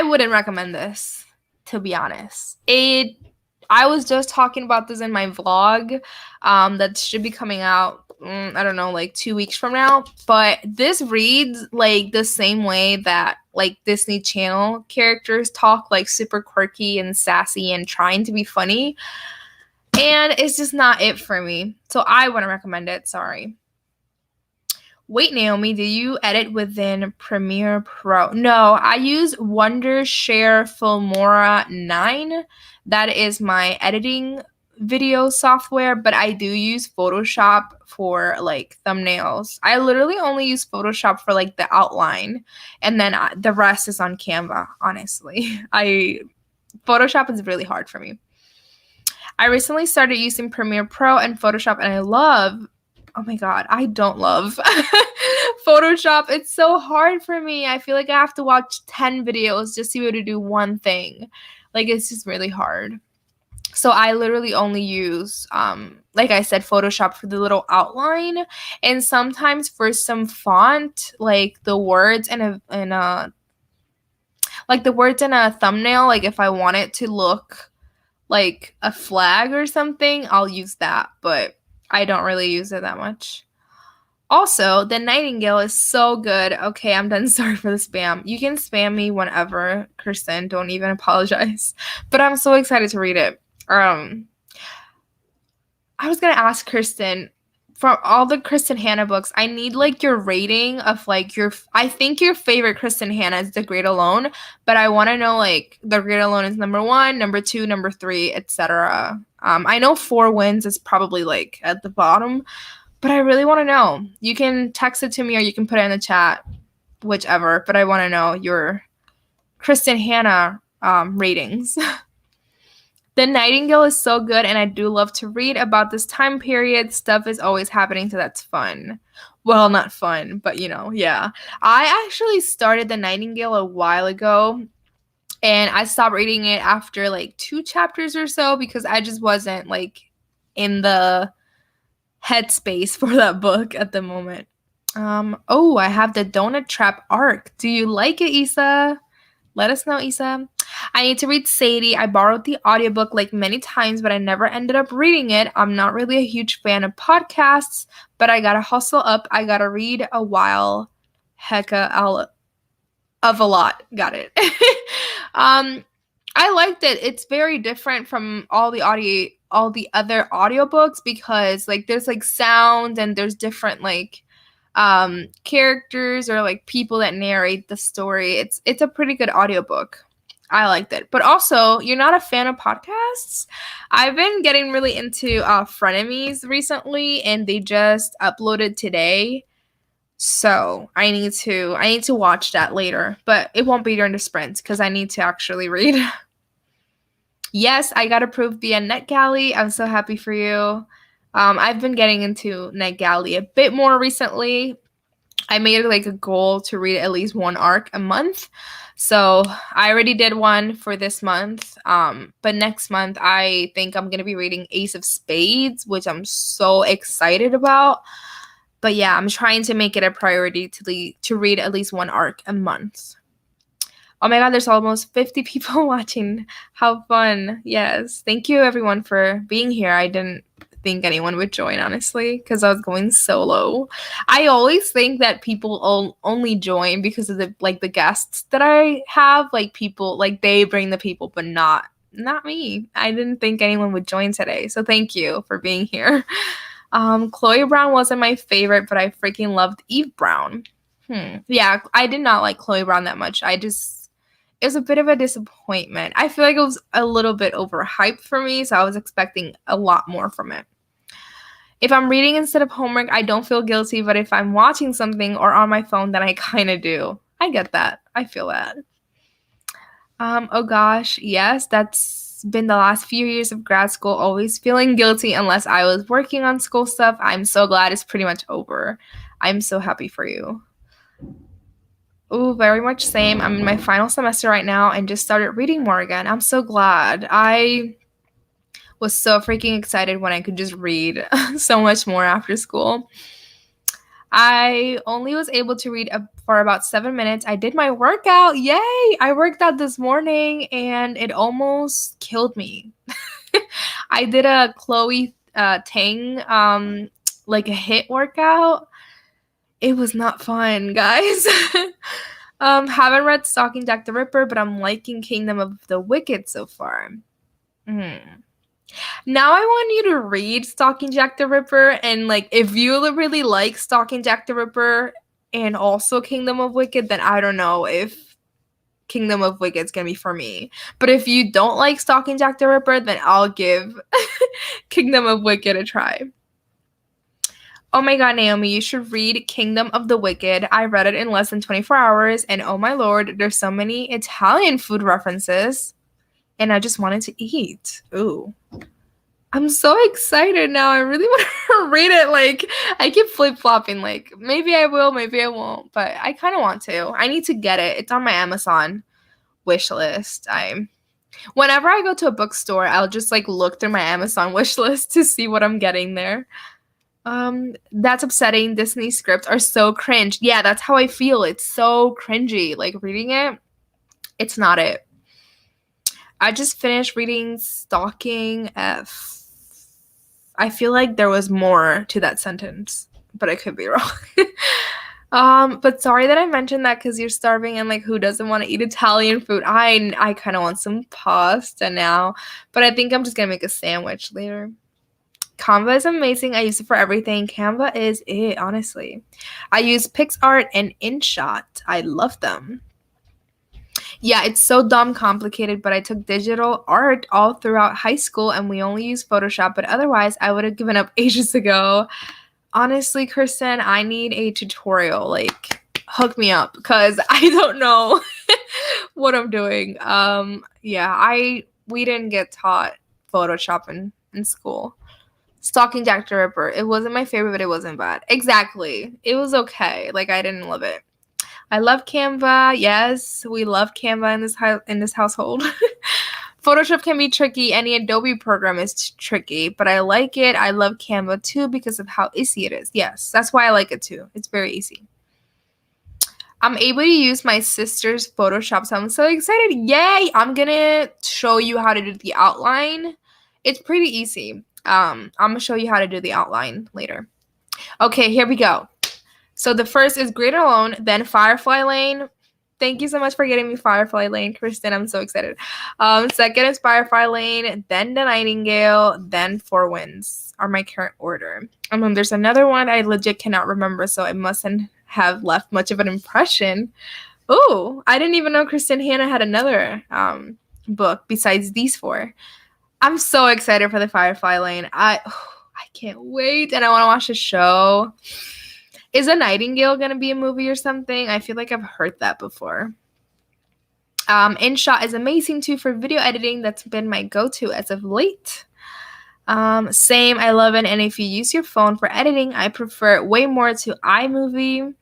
wouldn't recommend this, to be honest. I was just talking about this in my vlog that should be coming out, I don't know, like 2 weeks from now. But this reads like the same way that like Disney Channel characters talk, like super quirky and sassy and trying to be funny. And it's just not it for me. So I wouldn't recommend it. Sorry. Wait, Naomi, do you edit within Premiere Pro? No, I use Wondershare Filmora 9. That is my editing video software, but I do use Photoshop for like thumbnails. I literally only use Photoshop for like the outline, and then the rest is on Canva, honestly. Photoshop is really hard for me. I recently started using Premiere Pro and Photoshop, and oh my god, I don't love Photoshop. It's so hard for me. I feel like I have to watch 10 videos just to be able to do one thing. Like, it's just really hard. So I literally only use, like I said, Photoshop for the little outline, and sometimes for some font, like the words in a thumbnail, like if I want it to look like a flag or something, I'll use that, but I don't really use it that much. Also, the Nightingale is so good. Okay, I'm done. Sorry for the spam. You can spam me whenever, Kirsten. Don't even apologize. But I'm so excited to read it. I was gonna ask Kirsten, from all the Kristen Hanna books, I need like your rating of like I think your favorite Kristen Hanna is The Great Alone, but I want to know like The Great Alone is number 1, number 2, number 3, etc. I know Four Winds is probably like at the bottom, but I really want to know. You can text it to me or you can put it in the chat, whichever. But I want to know your Kristen Hanna ratings. The Nightingale is so good, and I do love to read about this time period. Stuff is always happening, so that's fun. Well, not fun, but yeah. I actually started The Nightingale a while ago, and I stopped reading it after like 2 chapters or so because I just wasn't like in the headspace for that book at the moment. Oh, I have the Donut Trap arc. Do you like it, Issa? Let us know, Issa. I need to read Sadie. I borrowed the audiobook like many times, but I never ended up reading it. I'm not really a huge fan of podcasts, but I gotta hustle up. I gotta read a while. Hecka of a lot. Got it. I liked it. It's very different from all the other audiobooks because like there's like sound and there's different like characters or like people that narrate the story. It's a pretty good audiobook. I liked it. But also, you're not a fan of podcasts? I've been getting really into Frenemies recently, and they just uploaded today. So I need to watch that later, but it won't be during the sprint because I need to actually read. Yes, I got approved via NetGalley. I'm so happy for you. I've been getting into NetGalley a bit more recently. I made it like a goal to read at least 1 arc a month. So I already did one for this month. But next month, I think I'm going to be reading Ace of Spades, which I'm so excited about. But yeah, I'm trying to make it a priority to read at least 1 arc a month. Oh my god, there's almost 50 people watching. How fun. Yes. Thank you everyone for being here. I didn't think anyone would join, honestly, because I was going solo. I always think that people only join because of the guests that I have. Like people, like they bring the people, but not me. I didn't think anyone would join today. So thank you for being here. Chloe Brown wasn't my favorite, but I freaking loved Eve Brown. Yeah, I did not like Chloe Brown that much. It was a bit of a disappointment. I feel like it was a little bit overhyped for me, so I was expecting a lot more from it. If I'm reading instead of homework, I don't feel guilty, but if I'm watching something or on my phone, then I kind of do. I get that. I feel that. Oh gosh, yes, that's been the last few years of grad school, always feeling guilty unless I was working on school stuff. I'm so glad it's pretty much over. I'm so happy for you. Oh, very much same. I'm in my final semester right now and just started reading more again. I'm so glad. I was so freaking excited when I could just read so much more after school. I only was able to read for about 7 minutes. I did my workout. Yay! I worked out this morning and it almost killed me. I did a Chloe Tang like a HIIT workout. It was not fun, guys. Haven't read Stalking Jack the Ripper, but I'm liking Kingdom of the Wicked so far. Now I want you to read Stalking Jack the Ripper, and like if you really like Stalking Jack the Ripper and also Kingdom of Wicked, then I don't know if Kingdom of Wicked is gonna be for me. But if you don't like Stalking Jack the Ripper, then I'll give Kingdom of Wicked a try. Oh my god, Naomi, you should read Kingdom of the Wicked. I read it in less than 24 hours, and oh my lord, there's so many Italian food references, and I just wanted to eat. Ooh. I'm so excited now. I really want to read it. Like, I keep flip-flopping. Like, maybe I will, maybe I won't, but I kind of want to. I need to get it. It's on my Amazon wish list. Whenever I go to a bookstore, I'll just like look through my Amazon wish list to see what I'm getting there. That's upsetting. Disney scripts are so cringe. Yeah, that's how I feel. It's so cringy. Like reading it, it's not it. I just finished reading Stalking F. I feel like there was more to that sentence, but I could be wrong. But sorry that I mentioned that because you're starving and like who doesn't want to eat Italian food? I kind of want some pasta now, but I think I'm just gonna make a sandwich later. Canva is amazing. I use it for everything. Canva is it, honestly. I use PixArt and InShot. I love them. Yeah, it's so dumb complicated, but I took digital art all throughout high school and we only use Photoshop, but otherwise I would have given up ages ago. Honestly, Kristen, I need a tutorial. Like, hook me up because I don't know what I'm doing. Yeah, we didn't get taught Photoshop in school. Stalking Jack the Ripper. It wasn't my favorite, but it wasn't bad. Exactly. It was okay. Like I didn't love it. I love Canva. Yes, we love Canva in this household. Photoshop can be tricky. Any Adobe program is tricky, but I like it. I love Canva too because of how easy it is. Yes, that's why I like it too. It's very easy. I'm able to use my sister's Photoshop, so I'm so excited. Yay! I'm gonna show you how to do the outline. It's pretty easy. I'm gonna show you how to do the outline later. Okay, here we go. So the first is Great Alone, then Firefly Lane. Thank you so much for getting me Firefly Lane, Kristen. I'm so excited. Second is Firefly Lane, then The Nightingale, then Four Winds are my current order. There's another one I legit cannot remember, so it mustn't have left much of an impression. Oh, I didn't even know Kristen Hanna had another book besides these four. I'm so excited for the Firefly Lane. I can't wait, and I want to watch the show. Is A Nightingale going to be a movie or something? I feel like I've heard that before. InShot is amazing too for video editing. That's been my go-to as of late. Same, I love it. And if you use your phone for editing, I prefer it way more to iMovie.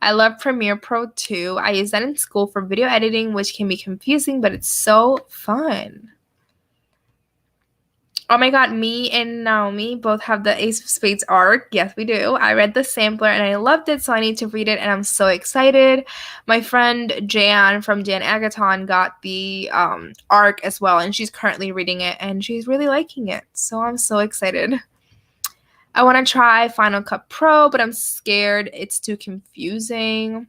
I love Premiere Pro too. I use that in school for video editing, which can be confusing, but it's so fun. Oh my god, me and Naomi both have the Ace of Spades arc. Yes, we do. I read the sampler and I loved it, so I need to read it and I'm so excited. My friend Jan from Jan Agaton got the arc as well and she's currently reading it and she's really liking it. So I'm so excited. I want to try Final Cut Pro, but I'm scared it's too confusing.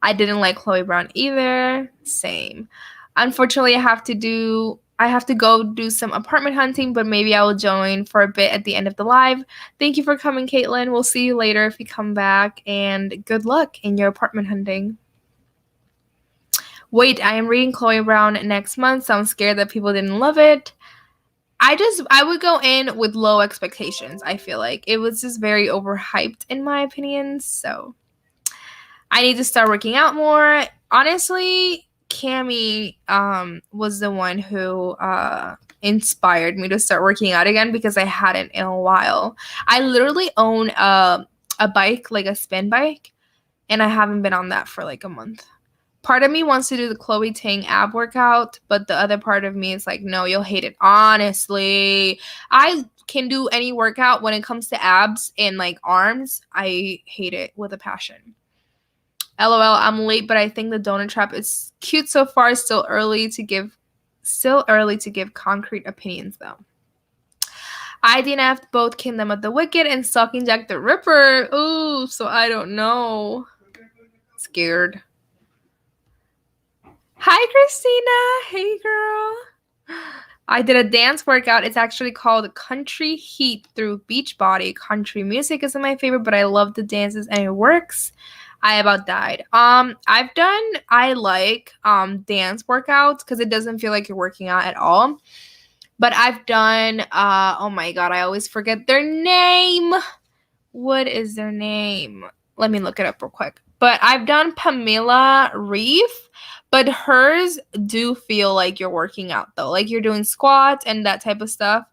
I didn't like Chloe Brown either. Same. Unfortunately, I have to go do some apartment hunting, but maybe I will join for a bit at the end of the live. Thank you for coming, Caitlin. We'll see you later if you come back, and good luck in your apartment hunting. Wait, I am reading Chloe Brown next month, so I'm scared that people didn't love it. I would go in with low expectations, I feel like. It was just very overhyped in my opinion, so I need to start working out more. Honestly, Cami was the one who inspired me to start working out again because I hadn't in a while. I literally own a bike, like a spin bike, and I haven't been on that for like a month. Part of me wants to do the Chloe Ting ab workout, but the other part of me is like, no, you'll hate it. Honestly, I can do any workout. When it comes to abs and like arms, I hate it with a passion. LOL, I'm late, but I think the donut trap is cute so far. Still early to give concrete opinions though. I DNF'd both Kingdom of the Wicked and Stalking Jack the Ripper. Ooh, so I don't know. Scared. Hi, Christina. Hey, girl. I did a dance workout. It's actually called Country Heat through Beachbody. Country music isn't my favorite, but I love the dances and it works. I about died. I like dance workouts because it doesn't feel like you're working out at all. But I've done oh my god, I always forget their name. What is their name? Let me look it up real quick. But I've done Pamela Reif, but hers do feel like you're working out though. Like you're doing squats and that type of stuff.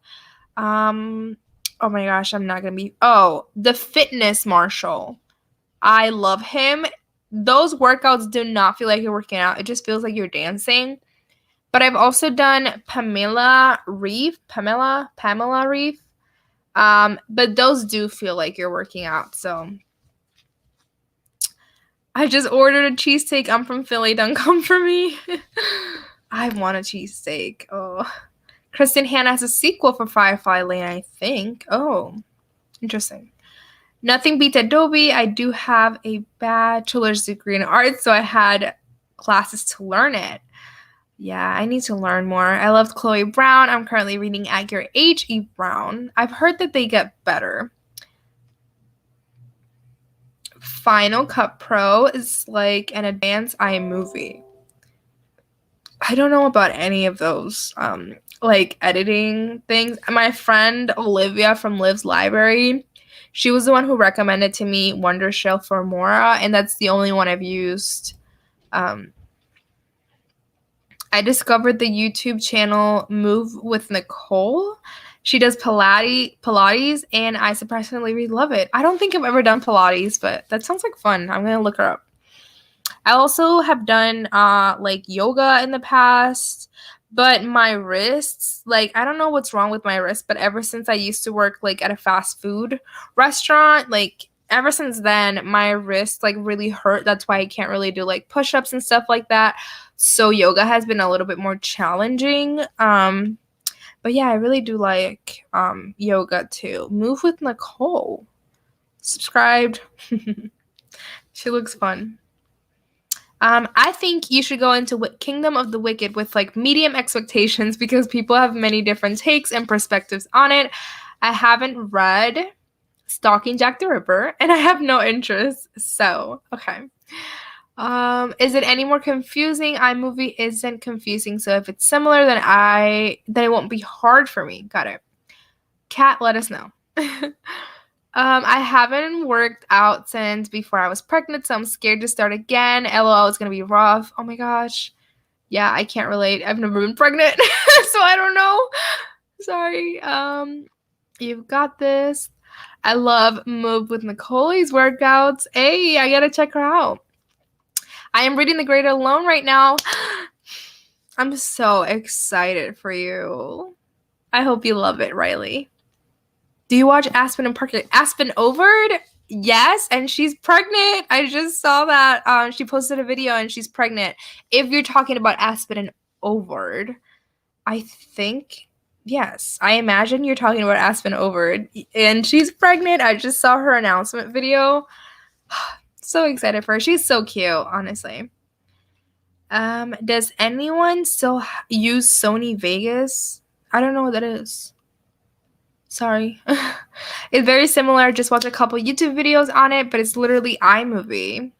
Oh my gosh, I'm not gonna be the Fitness Marshall. I love him. Those workouts do not feel like you're working out. It just feels like you're dancing. But I've also done Pamela Reef. But those do feel like you're working out. So I just ordered a cheesesteak. I'm from Philly. Don't come for me. I want a cheesesteak. Oh. Kristen Hanna has a sequel for Firefly Lane, I think. Oh, interesting. Nothing beats Adobe. I do have a bachelor's degree in art, so I had classes to learn it. Yeah, I need to learn more. I loved Chloe Brown. I'm currently reading At Your Age, E. Brown. I've heard that they get better. Final Cut Pro is like an advanced iMovie. I don't know about any of those like editing things. My friend Olivia from Liv's Library, she was the one who recommended to me Wondershell for Mora, and that's the only one I've used. I discovered the YouTube channel Move with Nicole. She does Pilates, and I surprisingly really love it. I don't think I've ever done Pilates, but that sounds like fun. I'm gonna look her up. I also have done like yoga in the past, but my wrists, like I don't know what's wrong with my wrist, but ever since I used to work like at a fast food restaurant, like ever since then my wrist like really hurt. That's why I can't really do like push-ups and stuff like that. So yoga has been a little bit more challenging. But yeah, I really do like yoga too. Move with Nicole. Subscribed. She looks fun. I think you should go into Kingdom of the Wicked with like medium expectations because people have many different takes and perspectives on it. I haven't read Stalking Jack the Ripper and I have no interest. So, okay. Is it any more confusing? iMovie isn't confusing, so if it's similar, then it won't be hard for me. Got it. Kat, let us know. I haven't worked out since before I was pregnant, so I'm scared to start again. LOL, it's gonna be rough. Oh my gosh. Yeah, I can't relate. I've never been pregnant, so I don't know. Sorry. You've got this. I love Move with Nicole's workouts. Hey, I gotta check her out. I am reading The Great Alone right now. I'm so excited for you. I hope you love it, Riley. Do you watch Aspen and Parker? Aspen Overd? Yes, and she's pregnant. I just saw that. She posted a video and she's pregnant. If you're talking about Aspen and Overd, I think, yes. I imagine you're talking about Aspen Overd. And she's pregnant. I just saw her announcement video. So excited for her. She's so cute, honestly. Does anyone still use Sony Vegas? I don't know what that is. Sorry. It's very similar. Just watch a couple YouTube videos on it, but it's literally iMovie.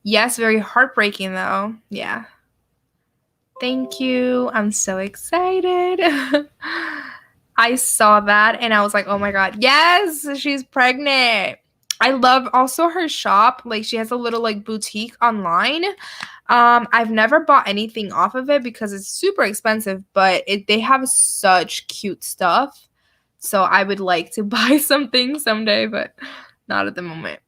Yes, very heartbreaking though. Yeah. Thank you. I'm so excited. I saw that and I was like, oh my God, yes, she's pregnant. I love also her shop. Like she has a little like boutique online. I've never bought anything off of it because it's super expensive, but they have such cute stuff. So I would like to buy something someday, but not at the moment.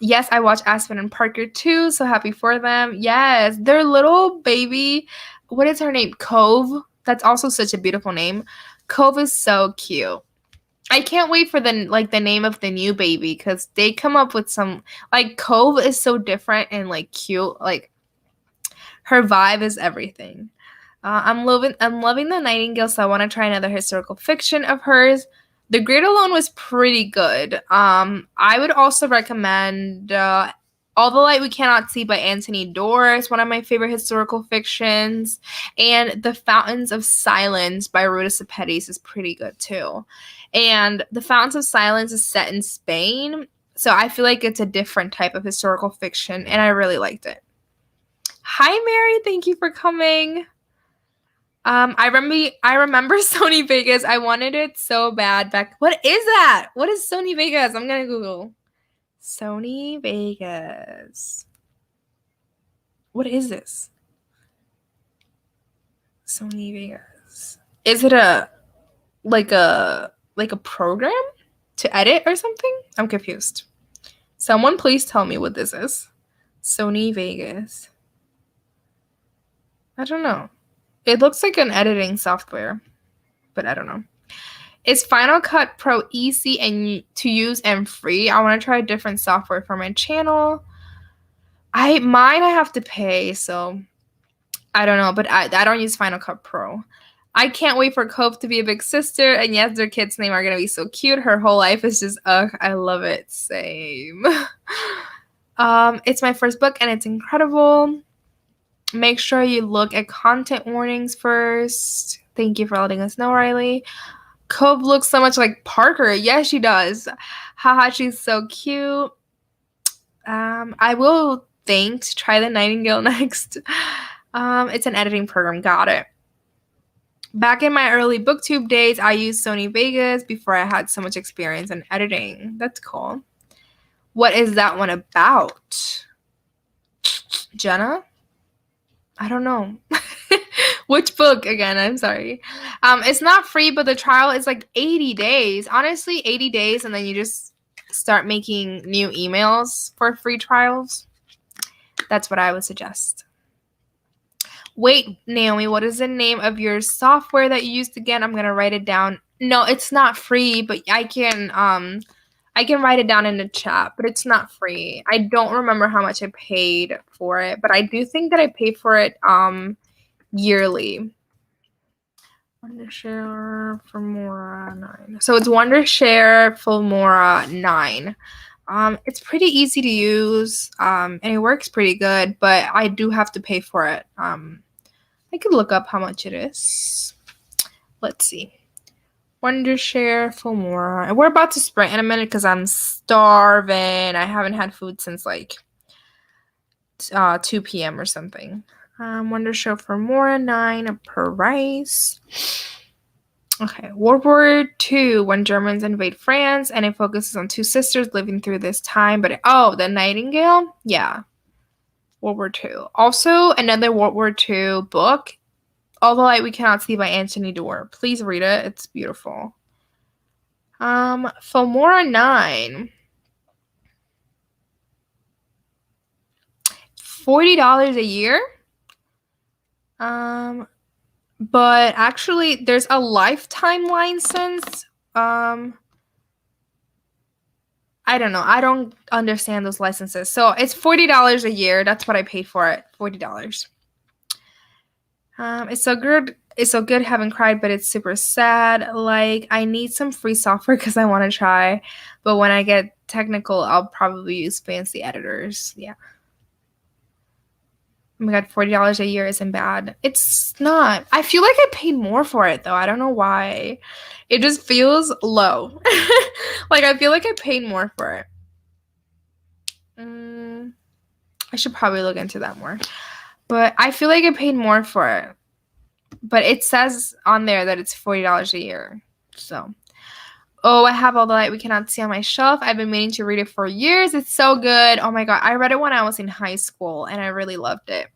Yes, I watched Aspen and Parker too. So happy for them. Yes, their little baby. What is her name? Cove. That's also such a beautiful name. Cove is so cute. I can't wait for the name of the new baby because they come up with some like Cove is so different and like cute. Like her vibe is everything. I'm loving The Nightingale, so I want to try another historical fiction of hers. The Great Alone was pretty good. I would also recommend All the Light We Cannot See by Anthony Doerr is one of my favorite historical fictions. And The Fountains of Silence by Ruta Sepetys is pretty good too. And The Fountains of Silence is set in Spain, so I feel like it's a different type of historical fiction, and I really liked it. Hi, Mary. Thank you for coming. I remember Sony Vegas. I wanted it so bad back. What is that? What is Sony Vegas? I'm gonna Google. Sony Vegas. What is this? Sony Vegas. Is it a program to edit or something? I'm confused. Someone please tell me what this is. Sony Vegas. I don't know. It looks like an editing software, but I don't know. Is Final Cut Pro easy and to use and free? I want to try a different software for my channel. I have to pay, so I don't know, but I don't use Final Cut Pro. I can't wait for Cope to be a big sister, and yes, their kids' name are gonna be so cute. Her whole life is just, ugh, I love it. Same. It's my first book, and it's incredible. Make sure you look at content warnings first. Thank you for letting us know, Riley. Cope looks so much like Parker. Yes, she does. Haha, she's so cute. I will think to try the Nightingale next. It's an editing program. Got it. Back in my early booktube days, I used Sony Vegas before I had so much experience in editing. That's cool. What is that one about? Jenna? I don't know. Which book again? I'm sorry. It's not free, but the trial is like 80 days. Honestly, 80 days, and then you just start making new emails for free trials. That's what I would suggest. Wait, Naomi, what is the name of your software that you used again? I'm gonna write it down. No, it's not free, but I can write it down in the chat, but it's not free. I don't remember how much I paid for it, but I do think that I paid for it yearly. Wondershare Filmora 9. So it's Wondershare Filmora 9. It's pretty easy to use, and it works pretty good, but I do have to pay for it. I could look up how much it is. Let's see. Wondershare Filmora. And we're about to sprint in a minute because I'm starving. I haven't had food since like 2 p.m. or something. Wondershare Filmora 9 price. Okay, World War II, when Germans invade France, and it focuses on two sisters living through this time. But the Nightingale, yeah, World War II. Also, another World War II book, All the Light We Cannot See by Anthony Doerr. Please read it; it's beautiful. Filmora 9, $40 a year. But actually, there's a lifetime license. I don't know. I don't understand those licenses. So it's $40 a year. That's what I paid for it. $40. It's so good. It's so good. Haven't cried, but it's super sad. Like, I need some free software because I want to try. But when I get technical, I'll probably use fancy editors. Yeah. Oh my god, $40 a year isn't bad. It's not. I feel like I paid more for it though. I don't know why. It just feels low. Like, I feel like I paid more for it. I should probably look into that more. But I feel like I paid more for it. But it says on there that it's $40 a year. So, I have All the Light We Cannot See on my shelf. I've been meaning to read it for years. It's so good. Oh my god, I read it when I was in high school and I really loved it.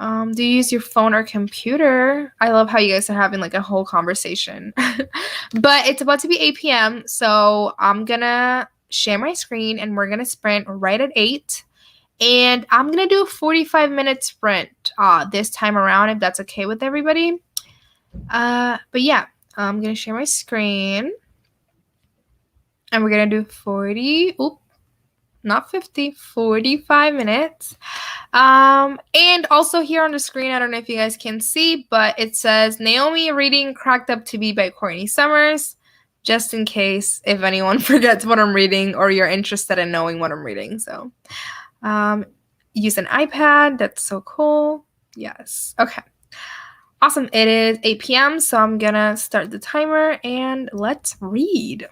Do you use your phone or computer? I love how you guys are having like a whole conversation. But it's about to be 8 p.m. So I'm gonna share my screen and we're gonna sprint right at 8. And I'm gonna do a 45-minute sprint this time around if that's okay with everybody. But yeah, I'm gonna share my screen. And we're gonna do 45 minutes. And also here on the screen, I don't know if you guys can see, but it says Naomi reading Cracked Up to Be by Courtney Summers, just in case if anyone forgets what I'm reading or you're interested in knowing what I'm reading. So use an iPad. That's so cool. Yes. Okay. Awesome. It is 8 p.m. So I'm gonna start the timer and let's read.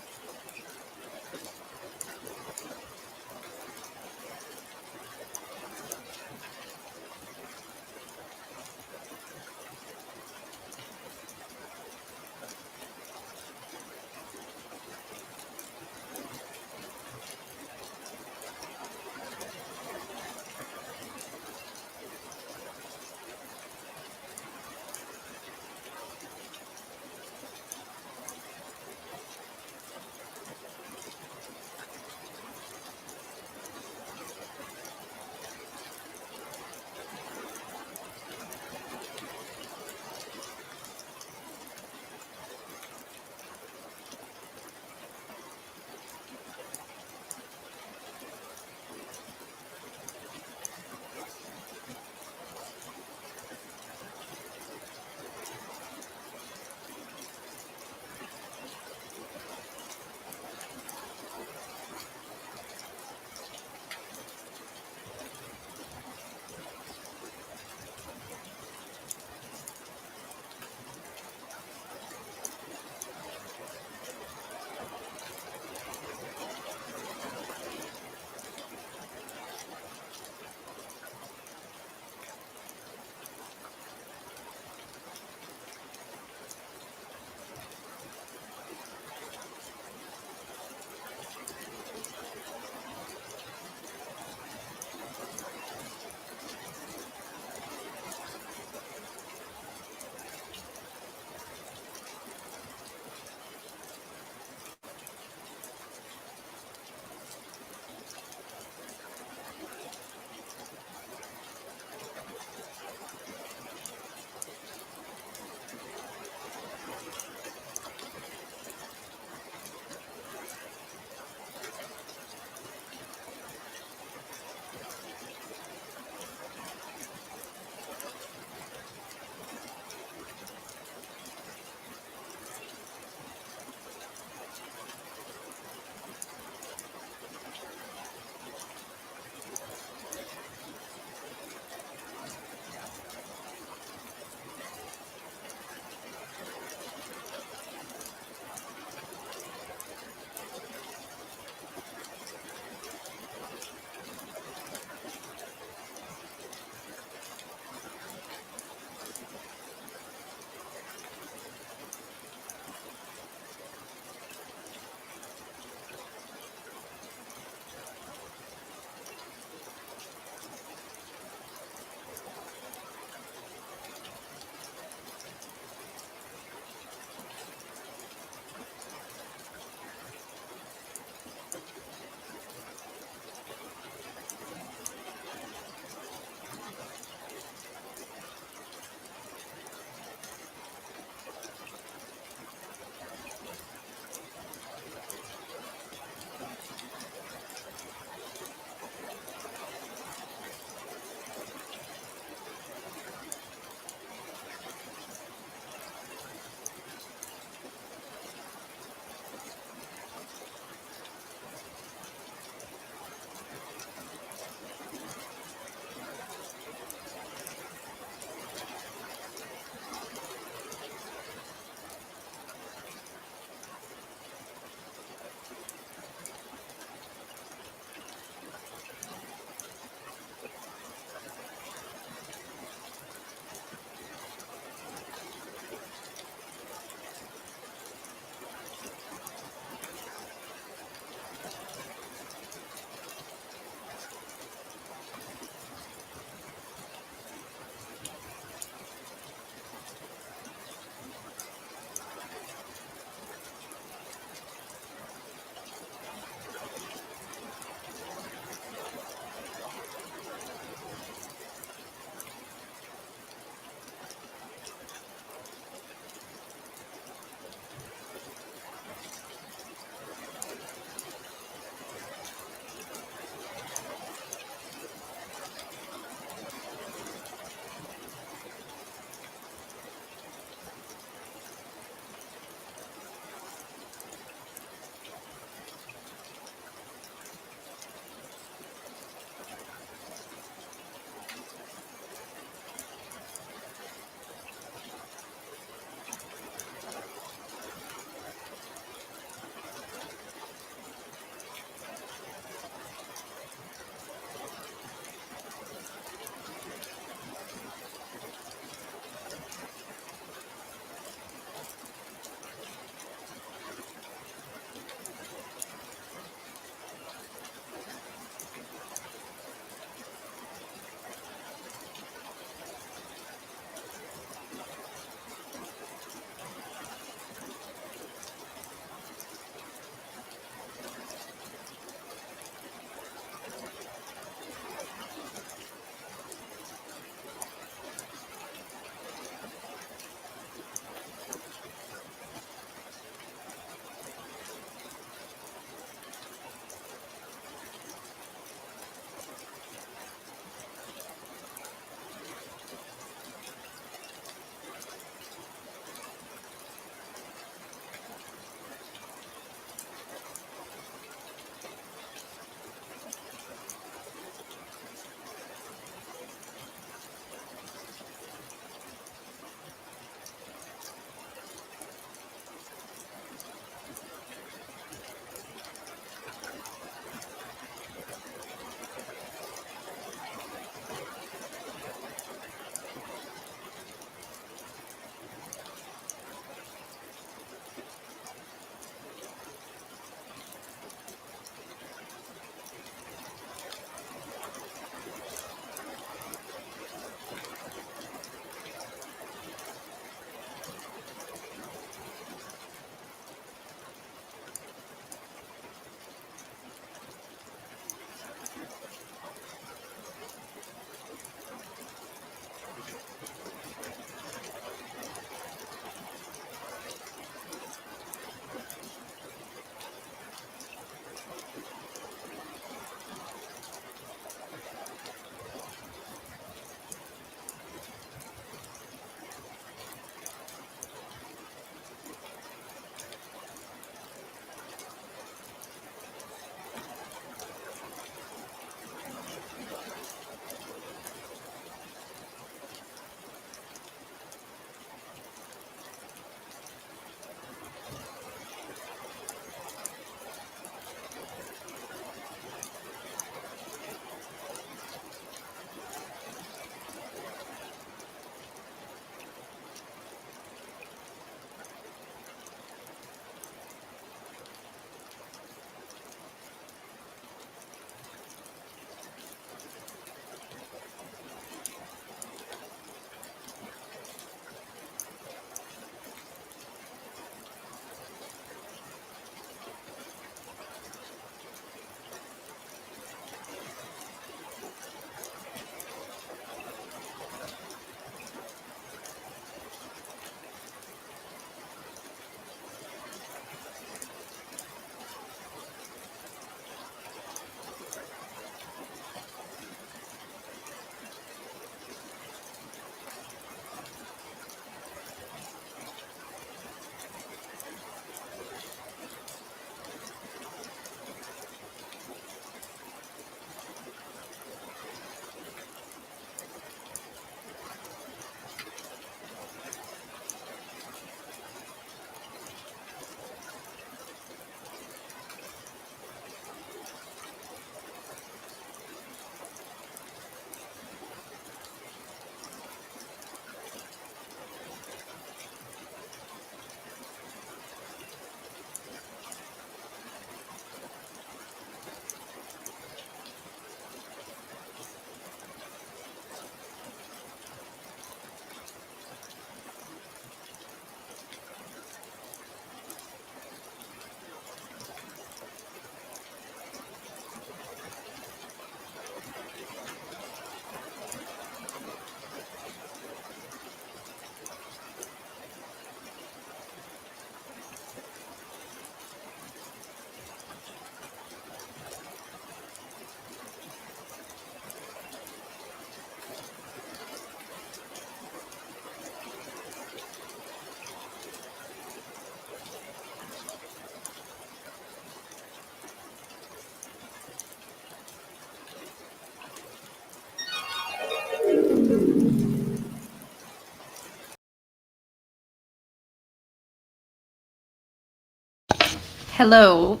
Hello.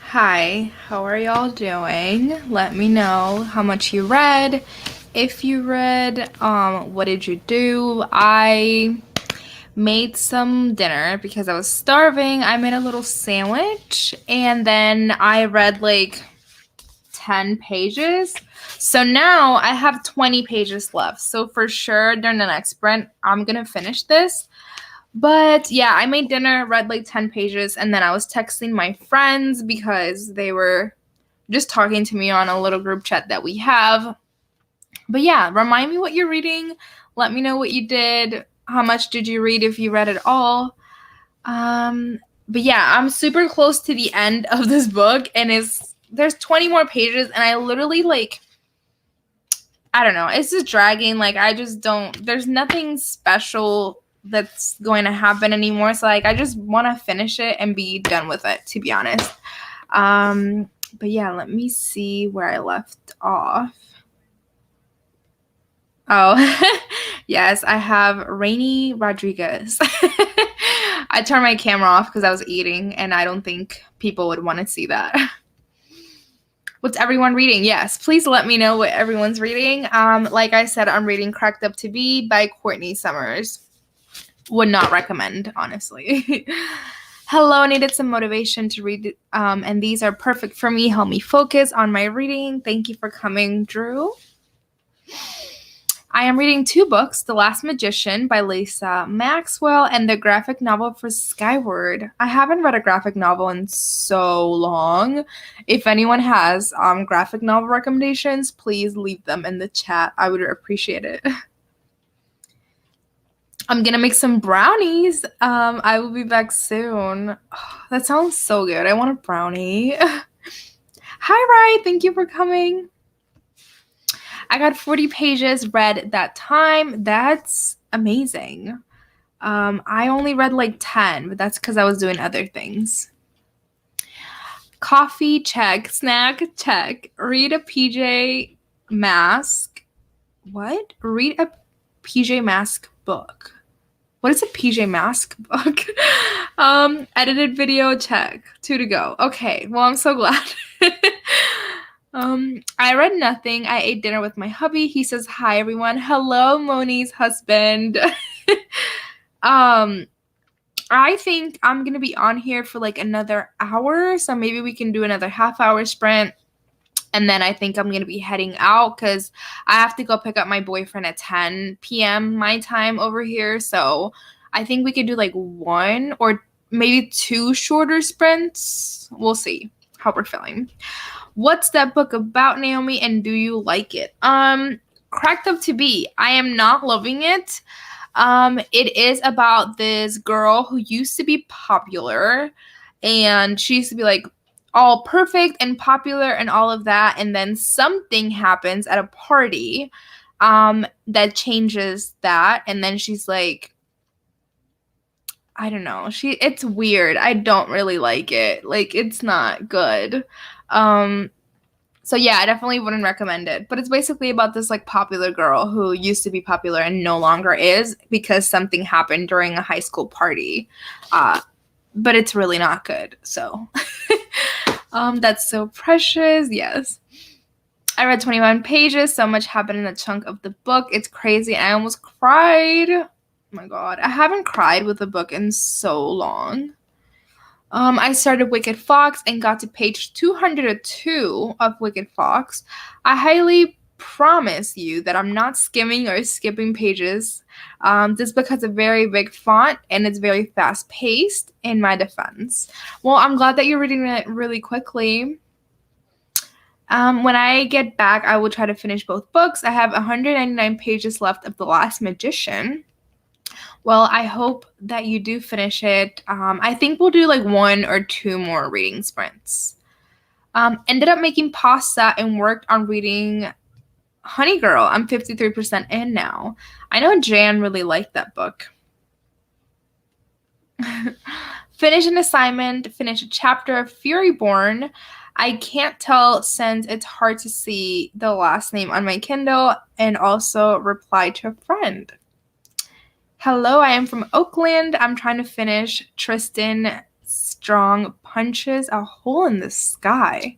Hi, how are y'all doing? Let me know how much you read. If you read, what did you do? I made some dinner because I was starving. I made a little sandwich and then I read like 10 pages. So now I have 20 pages left. So for sure during the next sprint, I'm gonna finish this. But yeah, I made dinner, read like 10 pages, and then I was texting my friends because they were just talking to me on a little group chat that we have. But yeah, remind me what you're reading. Let me know what you did. How much did you read if you read it all? But yeah, I'm super close to the end of this book, and there's 20 more pages, and I literally like I don't know, it's just dragging. Like I just don't. There's nothing special that's going to happen anymore. So like I just want to finish it and be done with it, to be honest. But yeah, let me see where I left off. Oh, yes, I have Rainy Rodriguez. I turned my camera off because I was eating, and I don't think people would want to see that. What's everyone reading? Yes, please let me know what everyone's reading. Like I said, I'm reading Cracked Up to Be by Courtney Summers. Would not recommend, honestly. Hello, needed some motivation to read, and these are perfect for me. Help me focus on my reading. Thank you for coming, Drew. I am reading 2 books, The Last Magician by Lisa Maxwell and the graphic novel for Skyward. I haven't read a graphic novel in so long. If anyone has graphic novel recommendations, please leave them in the chat. I would appreciate it. I'm gonna make some brownies. I will be back soon. Oh, that sounds so good. I want a brownie. Hi, Rai. Thank you for coming. I got 40 pages read that time. That's amazing. I only read like 10, but that's because I was doing other things. Coffee, check. Snack, check. Read a PJ Mask. What? Read a PJ Mask book. What is a PJ Mask book? Edited video, check. 2 to go. Okay, well, I'm so glad. I read nothing. I ate dinner with my hubby. He says, hi, everyone. Hello, Moni's husband. I think I'm going to be on here for like another hour. So maybe we can do another half-hour sprint. And then I think I'm going to be heading out because I have to go pick up my boyfriend at 10 p.m. my time over here. So I think we could do like 1 or maybe 2 shorter sprints. We'll see how we're feeling. What's that book about, Naomi, and do you like it? Cracked Up to Be. I am not loving it. It is about this girl who used to be popular, and she used to be like all perfect and popular and all of that, and then something happens at a party that changes that, and then she's like, I don't know, it's weird. I don't really like it. Like, it's not good. So yeah, I definitely wouldn't recommend it. But it's basically about this like popular girl who used to be popular and no longer is because something happened during a high school party. But it's really not good. So that's so precious. Yes. I read 21 pages. So much happened in a chunk of the book. It's crazy. I almost cried. Oh my God. I haven't cried with a book in so long. I started Wicked Fox and got to page 202 of Wicked Fox. I highly promise you that I'm not skimming or skipping pages. This book has a very big font and it's very fast paced in my defense. Well, I'm glad that you're reading it really quickly. When I get back, I will try to finish both books. I have 199 pages left of The Last Magician. Well, I hope that you do finish it. I think we'll do like 1 or 2 more reading sprints. Ended up making pasta and worked on reading Honey Girl. I'm 53% in now. I know Jan really liked that book. Finish an assignment, finish a chapter of Furyborn. I can't tell since it's hard to see the last name on my Kindle, and also reply to a friend. Hello, I am from Oakland. I'm trying to finish Tristan Strong punches a hole in the sky.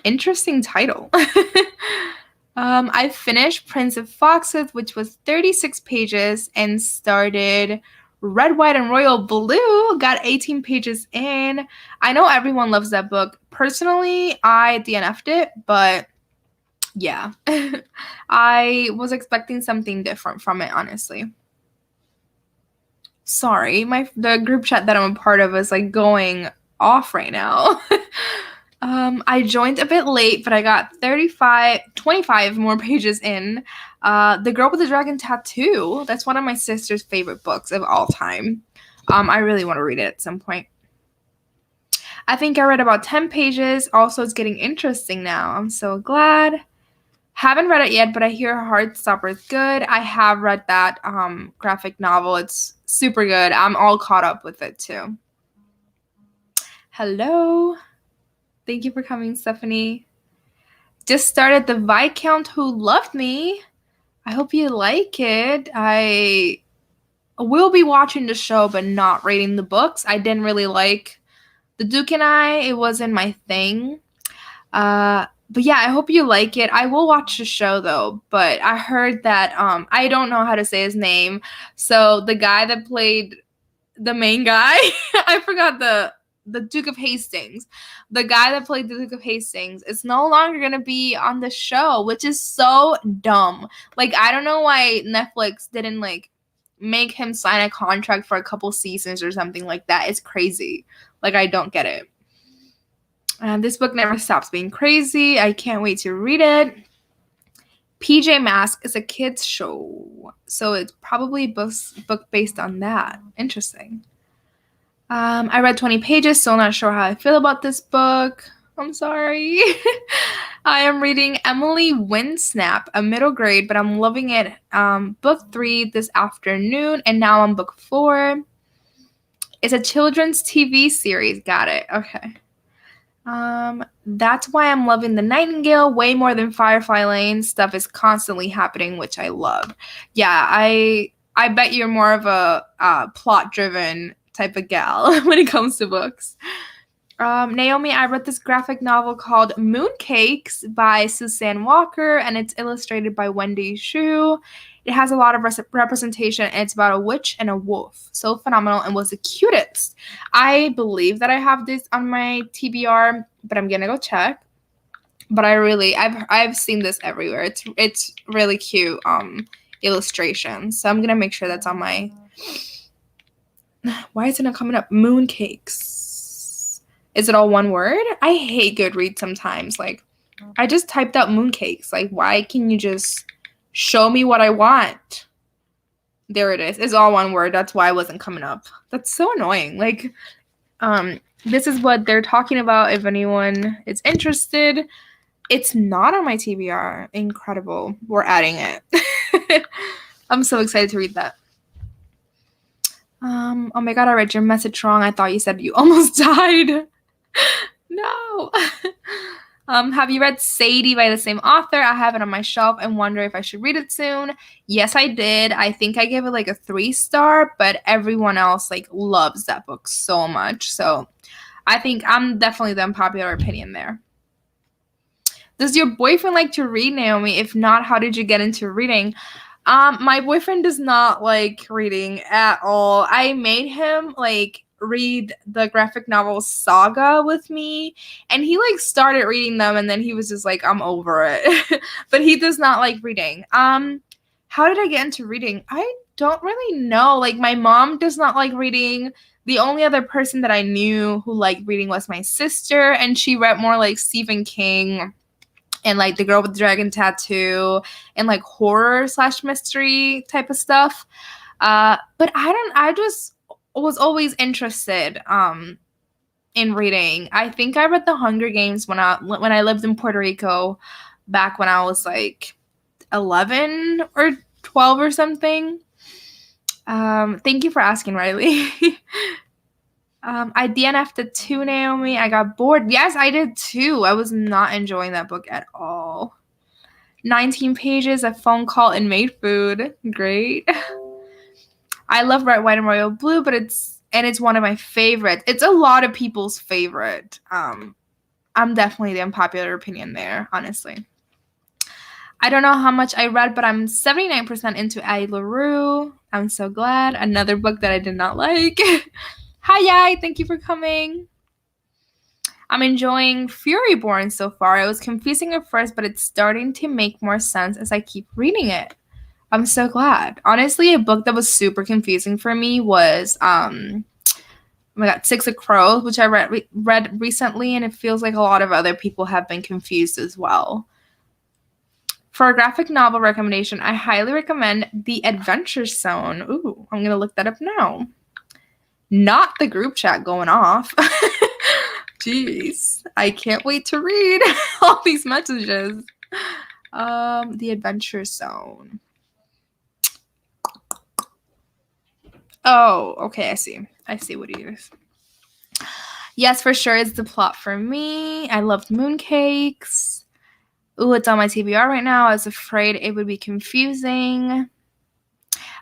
Interesting title. I finished Prince of Foxes, which was 36 pages, and started Red, White, and Royal Blue. Got 18 pages in. I know everyone loves that book. Personally, I DNF'd it, but yeah. I was expecting something different from it, honestly. Sorry, the group chat that I'm a part of is like going off right now. I joined a bit late, but I got 25 more pages in. The Girl with the Dragon Tattoo. That's one of my sister's favorite books of all time. I really want to read it at some point. I think I read about 10 pages. Also, it's getting interesting now. I'm so glad. Haven't read it yet, but I hear Heartstopper is good. I have read that graphic novel. It's super good. I'm all caught up with it too. Hello. Thank you for coming, Stephanie. Just started The Viscount Who Loved Me. I hope you like it. I will be watching the show, but not reading the books. I didn't really like The Duke and I. It wasn't my thing. But yeah, I hope you like it. I will watch the show though, but I heard that I don't know how to say his name. So the guy that played the main guy, I forgot the Duke of Hastings. The guy that played the Duke of Hastings is no longer going to be on the show, which is so dumb. Like, I don't know why Netflix didn't like make him sign a contract for a couple seasons or something like that. It's crazy. Like, I don't get it. This book never stops being crazy. I can't wait to read it. PJ Masks is a kids show, so it's probably a book based on that. Interesting. I read 20 pages, still not sure how I feel about this book. I'm sorry. I am reading Emily Windsnap, a middle grade, but I'm loving it. Book 3 this afternoon, and now I'm book 4. It's a children's TV series. Got it. Okay. That's why I'm loving The Nightingale way more than Firefly Lane. Stuff is constantly happening, which I love. Yeah, I bet you're more of a plot-driven type of gal when it comes to books. Naomi, I read this graphic novel called Mooncakes by Suzanne Walker, and it's illustrated by Wendy Xu. It has a lot of representation, and it's about a witch and a wolf. So phenomenal, and was the cutest. I believe that I have this on my TBR, but I'm gonna go check. But I've seen this everywhere. It's really cute illustration. So I'm gonna make sure that's on my. Why isn't it coming up? Mooncakes. Is it all one word? I hate Goodreads sometimes. Like, I just typed out mooncakes. Like, why can you just show me what I want? There it is. It's all one word. That's why it wasn't coming up. That's so annoying. Like, this is what they're talking about if anyone is interested. It's not on my TBR. Incredible. We're adding it. I'm so excited to read that. Oh my god, I read your message wrong. I thought you said you almost died. No. Have you read Sadie by the same author? I have it on my shelf and wonder if I should read it soon. Yes, I did. I think I gave it like a 3-star, but everyone else like loves that book so much. So I think I'm definitely the unpopular opinion there. Does your boyfriend like to read, Naomi? If not, how did you get into reading? My boyfriend does not like reading at all. I made him like read the graphic novel Saga with me, and he like started reading them, and then he was just like, I'm over it. But he does not like reading. How did I get into reading? I don't really know. Like, my mom does not like reading. The only other person that I knew who liked reading was my sister, and she read more like Stephen King and like The Girl with the Dragon Tattoo and like horror / mystery type of stuff. But I just was always interested in reading. I think I read The Hunger Games when I lived in Puerto Rico back when I was like 11 or 12 or something. Thank you for asking, Riley. I DNF'd the 2, Naomi. I got bored. Yes, I did too. I was not enjoying that book at all. 19 pages, a phone call, and made food. Great. I love Red, White, and Royal Blue, but it's and it's one of my favorites. It's a lot of people's favorite. I'm definitely the unpopular opinion there, honestly. I don't know how much I read, but I'm 79% into Addie LaRue. I'm so glad. Another book that I did not like. Hi, Yai. Thank you for coming. I'm enjoying Furyborn so far. It was confusing at first, but it's starting to make more sense as I keep reading it. I'm so glad. Honestly, a book that was super confusing for me was oh my god, Six of Crows, which I read recently, and it feels like a lot of other people have been confused as well. For a graphic novel recommendation, I highly recommend The Adventure Zone. Ooh, I'm gonna look that up now. Not the group chat going off. Jeez, I can't wait to read all these messages. The Adventure Zone. Oh, okay, I see. I see what it is. Yes, for sure, it's the plot for me. I loved mooncakes. Ooh, it's on my TBR right now. I was afraid it would be confusing.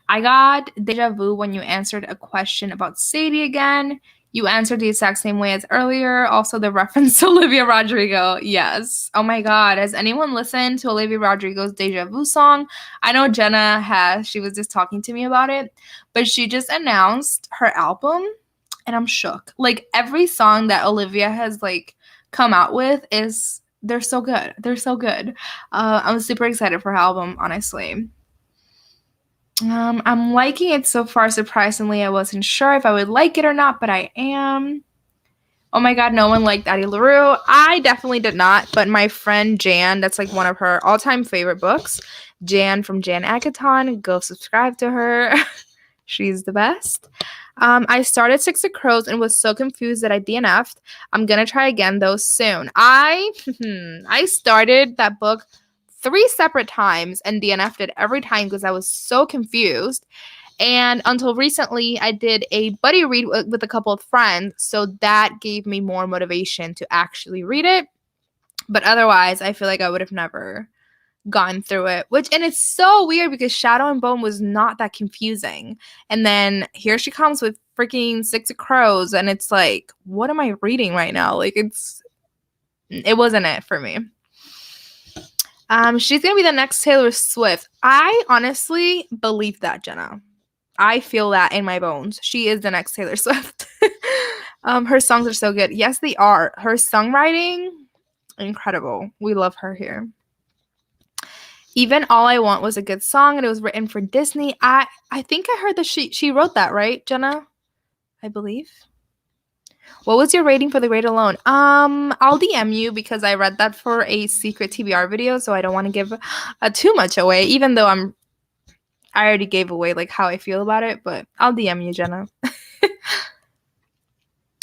I got deja vu when you answered a question about Sadie again. You answered the exact same way as earlier. Also, the reference to Olivia Rodrigo. Yes. Oh my God. Has anyone listened to Olivia Rodrigo's Deja Vu song? I know Jenna has. She was just talking to me about it. But she just announced her album, and I'm shook. Like, every song that Olivia has, like, come out with is... They're so good. They're so good. I'm super excited for her album, honestly. I'm liking it so far. Surprisingly, I wasn't sure if I would like it or not, but I am. Oh my god, no one liked Addie LaRue. I definitely did not, but my friend Jan, that's like one of her all-time favorite books. Jan from Jan Akaton, go subscribe to her. She's the best. I started Six of Crows and was so confused that I DNF'd. I'm gonna try again though soon. I started that book 3 separate times and DNF'd it every time because I was so confused. And until recently, I did a buddy read with a couple of friends, so that gave me more motivation to actually read it. But otherwise, I feel like I would have never gone through it, and it's so weird because Shadow and Bone was not that confusing, and then here she comes with freaking Six of Crows, and it's like, what am I reading right now? Like, it wasn't it for me. She's gonna be the next Taylor Swift. I honestly believe that, Jenna. I feel that in my bones. She is the next Taylor Swift. Her songs are so good. Yes, they are. Her songwriting, incredible. We love her here. Even All I Want was a good song, and it was written for Disney. I think I heard that she wrote that, right, Jenna? I believe. What was your rating for The Great Alone? I'll DM you because I read that for a secret TBR video, so I don't want to give too much away, even though I already gave away like how I feel about it, but I'll DM you, Jenna.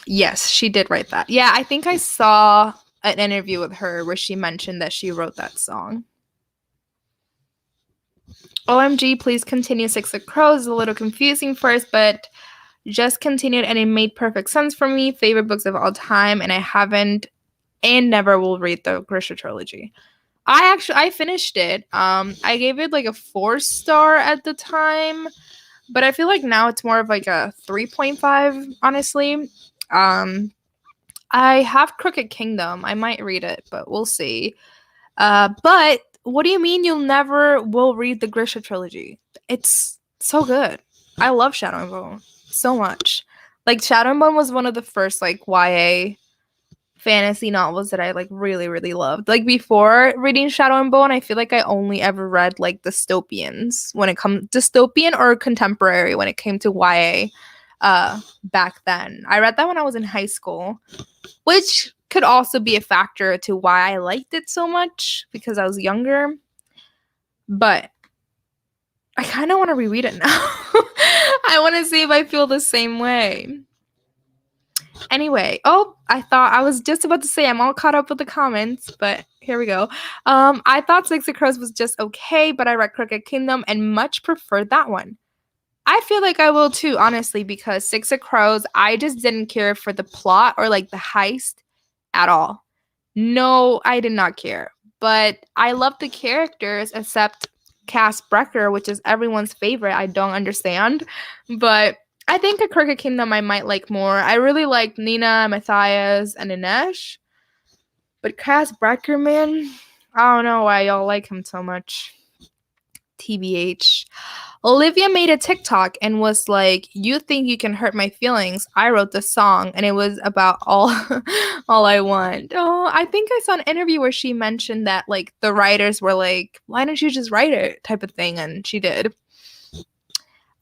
Yes, she did write that. Yeah, I think I saw an interview with her where she mentioned that she wrote that song. OMG, please continue. Six of Crows is a little confusing first, but just continued and it made perfect sense for me. Favorite books of all time, and I haven't and never will read the Grisha trilogy. I finished it. I gave it like a 4-star at the time, but I feel like now it's more of like a 3.5, honestly. I have Crooked Kingdom. I might read it, but we'll see. But what do you mean you'll never will read the Grisha trilogy? It's so good. I love Shadow and Bone so much. Like, Shadow and Bone was one of the first like YA fantasy novels that I like really, really loved. Like, before reading Shadow and Bone, I feel like I only ever read like dystopians when it comes dystopian or contemporary when it came to YA back then. I read that when I was in high school, which could also be a factor to why I liked it so much because I was younger. But I kind of want to reread it now. I want to see if I feel the same way. Anyway, I thought I was just about to say I'm all caught up with the comments, but here we go. I thought Six of Crows was just okay, but I read Crooked Kingdom and much preferred that one. I feel like I will too, honestly, because Six of Crows, I just didn't care for the plot or like the heist at all. No, I did not care. But I love the characters except Cass Brecker, which is everyone's favorite. I don't understand. But I think A Crooked Kingdom I might like more. I really like Nina, Matthias, and Inesh. But Cass Breckerman, I don't know why y'all like him so much. TBH. Olivia made a TikTok and was like, "You think you can hurt my feelings? I wrote the song, and it was about all, all I want." Oh, I think I saw an interview where she mentioned that like the writers were like, "Why don't you just write it?" type of thing, and she did.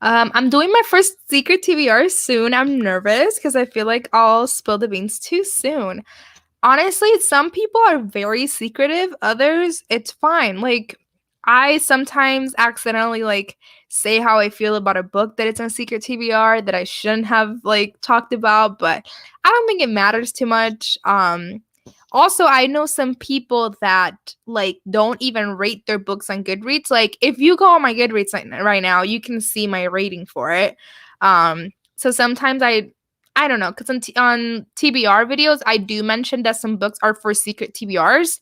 I'm doing my first secret TBR soon. I'm nervous because I feel like I'll spill the beans too soon. Honestly, some people are very secretive, others it's fine. Like I sometimes accidentally like say how I feel about a book that it's a secret TBR that I shouldn't have like talked about, but I don't think it matters too much. Also, I know some people that like don't even rate their books on Goodreads. Like if you go on my Goodreads right now, you can see my rating for it. So sometimes I don't know, because on TBR videos, I do mention that some books are for secret TBRs.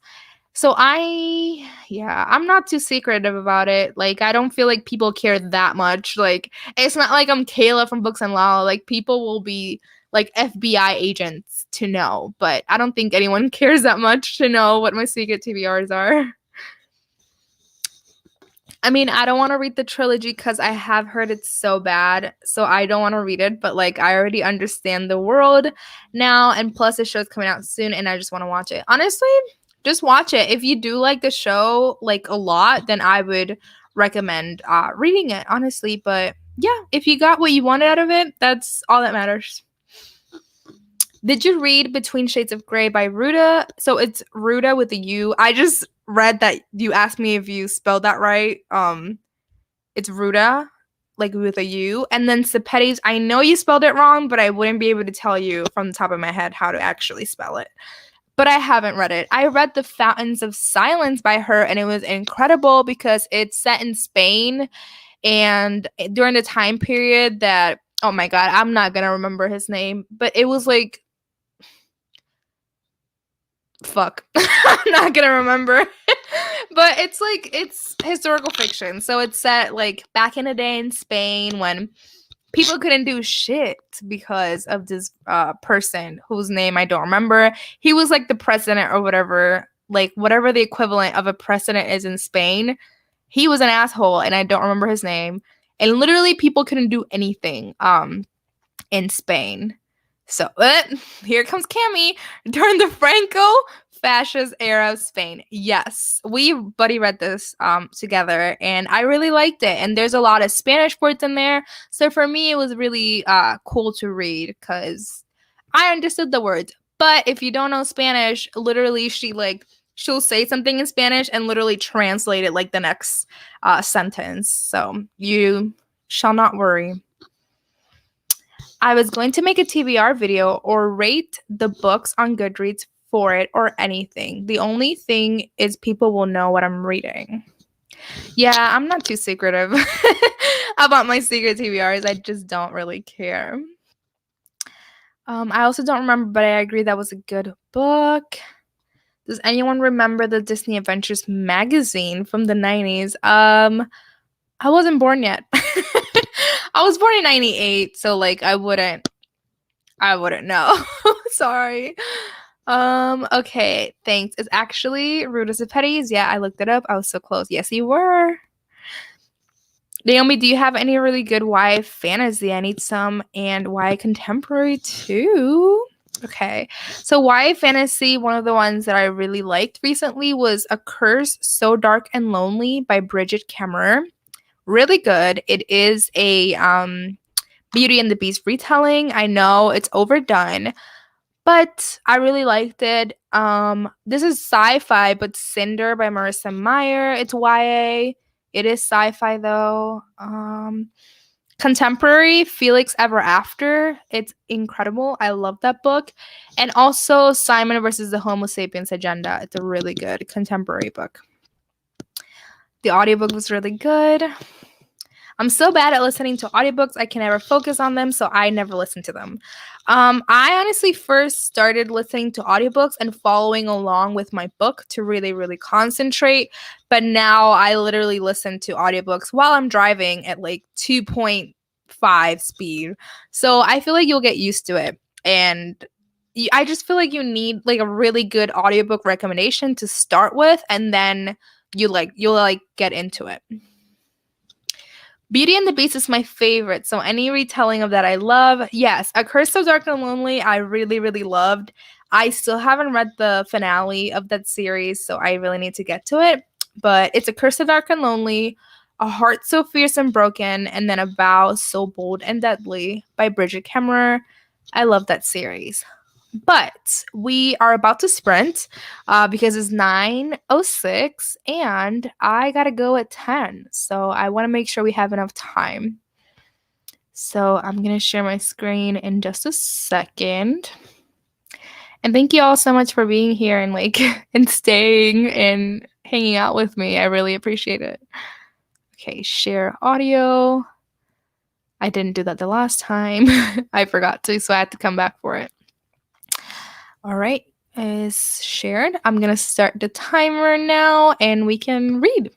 So yeah, I'm not too secretive about it. Like, I don't feel like people care that much. Like, it's not like I'm Kayla from Books and Law. Like, people will be like FBI agents to know, but I don't think anyone cares that much to know what my secret TBRs are. I mean, I don't want to read the trilogy because I have heard it's so bad. So I don't want to read it. But like, I already understand the world now. And plus, the show's coming out soon and I just want to watch it. Honestly, just watch it. If you do like the show like a lot, then I would recommend reading it, honestly. But yeah, if you got what you wanted out of it, that's all that matters. Did you read Between Shades of Grey by Ruta? So it's Ruta with a U. I just read that you asked me if you spelled that right. It's Ruta, like with a U. And then Sepetys, I know you spelled it wrong, but I wouldn't be able to tell you from the top of my head how to actually spell it. But I haven't read it. I read The Fountains of Silence by her, and it was incredible because it's set in Spain and during the time period that, oh my God, I'm not going to remember his name, but it was like, fuck. I'm not going to remember. But it's like, it's historical fiction. So it's set like back in the day in Spain when people couldn't do shit because of this person whose name I don't remember. He was like the president or whatever, like whatever the equivalent of a president is in Spain. He was an asshole and I don't remember his name. And literally people couldn't do anything in Spain. So here comes Cammy during the Franco fascist era of Spain. Yes, we buddy read this together and I really liked it. And there's a lot of Spanish words in there. So for me, it was really cool to read because I understood the words. But if you don't know Spanish, literally she'll say something in Spanish and literally translate it like the next sentence. So you shall not worry. I was going to make a TBR video or rate the books on Goodreads for it or anything. The only thing is people will know what I'm reading. Yeah, I'm not too secretive about my secret TBRs. I just don't really care. I also don't remember, but I agree that was a good book. Does anyone remember the Disney Adventures magazine from the 90s? I wasn't born yet. I was born in 98, so like I wouldn't know. Sorry. Okay, thanks. It's actually Ruta Sepetys. Yeah, I looked it up. I was so close. Yes, you were. Naomi, do you have any really good YA fantasy? I need some, and YA contemporary too. Okay, so YA fantasy, one of the ones that I really liked recently was A Curse So Dark and Lonely by Bridget Kemmerer. Really good. It is a Beauty and the Beast retelling. I know it's overdone, but I really liked it. This is sci-fi, but Cinder by Marissa Meyer. It's YA. It is sci-fi though. Contemporary, Felix Ever After. It's incredible. I love that book. And also Simon versus the Homo Sapiens Agenda. It's a really good contemporary book. The audiobook was really good. I'm so bad at listening to audiobooks. I can never focus on them, so I never listen to them. I honestly first started listening to audiobooks and following along with my book to really, really concentrate. But now I literally listen to audiobooks while I'm driving at like 2.0 5 speed. So I feel like you'll get used to it. And I just feel like you need like a really good audiobook recommendation to start with, and then you'll like get into it. Beauty and the Beast is my favorite. So any retelling of that I love. Yes, A Curse So Dark and Lonely I really really loved. I still haven't read the finale of that series, so I really need to get to it. But it's A Curse So Dark and Lonely, A Heart So Fierce and Broken, and then A Vow So Bold and Deadly by Bridget Kemmerer. I love that series. But we are about to sprint because it's 9:06 and I got to go at 10. So I want to make sure we have enough time. So I'm going to share my screen in just a second. And thank you all so much for being here and like and staying and hanging out with me. I really appreciate it. Okay, share audio. I didn't do that the last time. I forgot to, so I had to come back for it. All right, is shared. I'm going to start the timer now and we can read.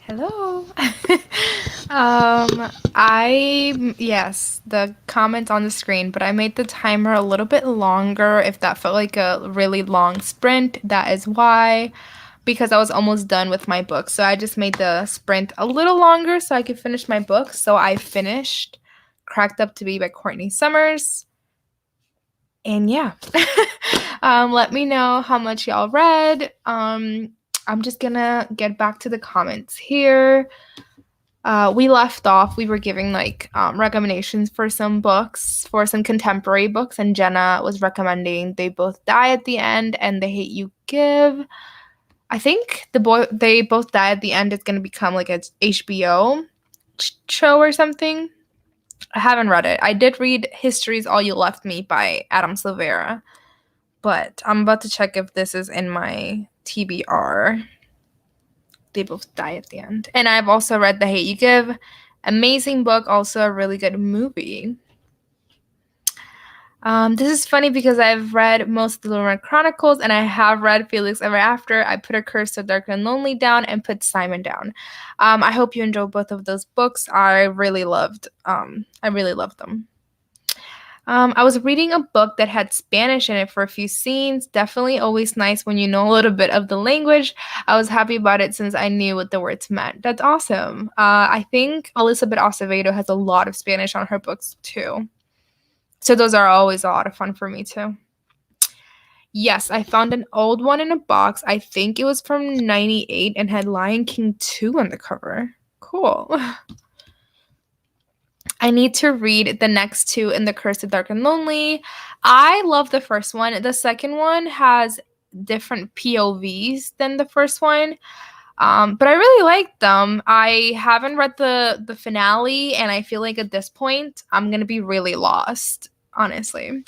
Hello. Yes, the comments on the screen, but I made the timer a little bit longer. If that felt like a really long sprint, that is why, because I was almost done with my book. So I just made the sprint a little longer so I could finish my book. So I finished Cracked Up to Be by Courtney Summers. And yeah. Let me know how much y'all read. I'm just gonna get back to the comments here. We left off, we were giving like recommendations for some books, for some contemporary books, and Jenna was recommending They Both Die at the End and The Hate You Give. I think They Both Die at the End is going to become like a HBO show or something. I haven't read it. I did read History's All You Left Me by Adam Silvera, but I'm about to check if this is in my TBR. They Both Die at the End. And I've also read The Hate You Give. Amazing book, also a really good movie. This is funny because I've read most of the Little Red Chronicles and I have read Felix Ever After. I put A Curse So Dark and Lonely down and put Simon down. I hope you enjoyed both of those books. I really loved them. I was reading a book that had Spanish in it for a few scenes. Definitely always nice when you know a little bit of the language. I was happy about it since I knew what the words meant. That's awesome. I think Elizabeth Acevedo has a lot of Spanish on her books too. So those are always a lot of fun for me too. Yes, I found an old one in a box. I think it was from 98 and had Lion King 2 on the cover. Cool. I need to read the next two in The Curse of Dark and Lonely. I love the first one. The second one has different POVs than the first one. But I really like them. I haven't read the finale, and I feel like at this point, I'm going to be really lost, honestly.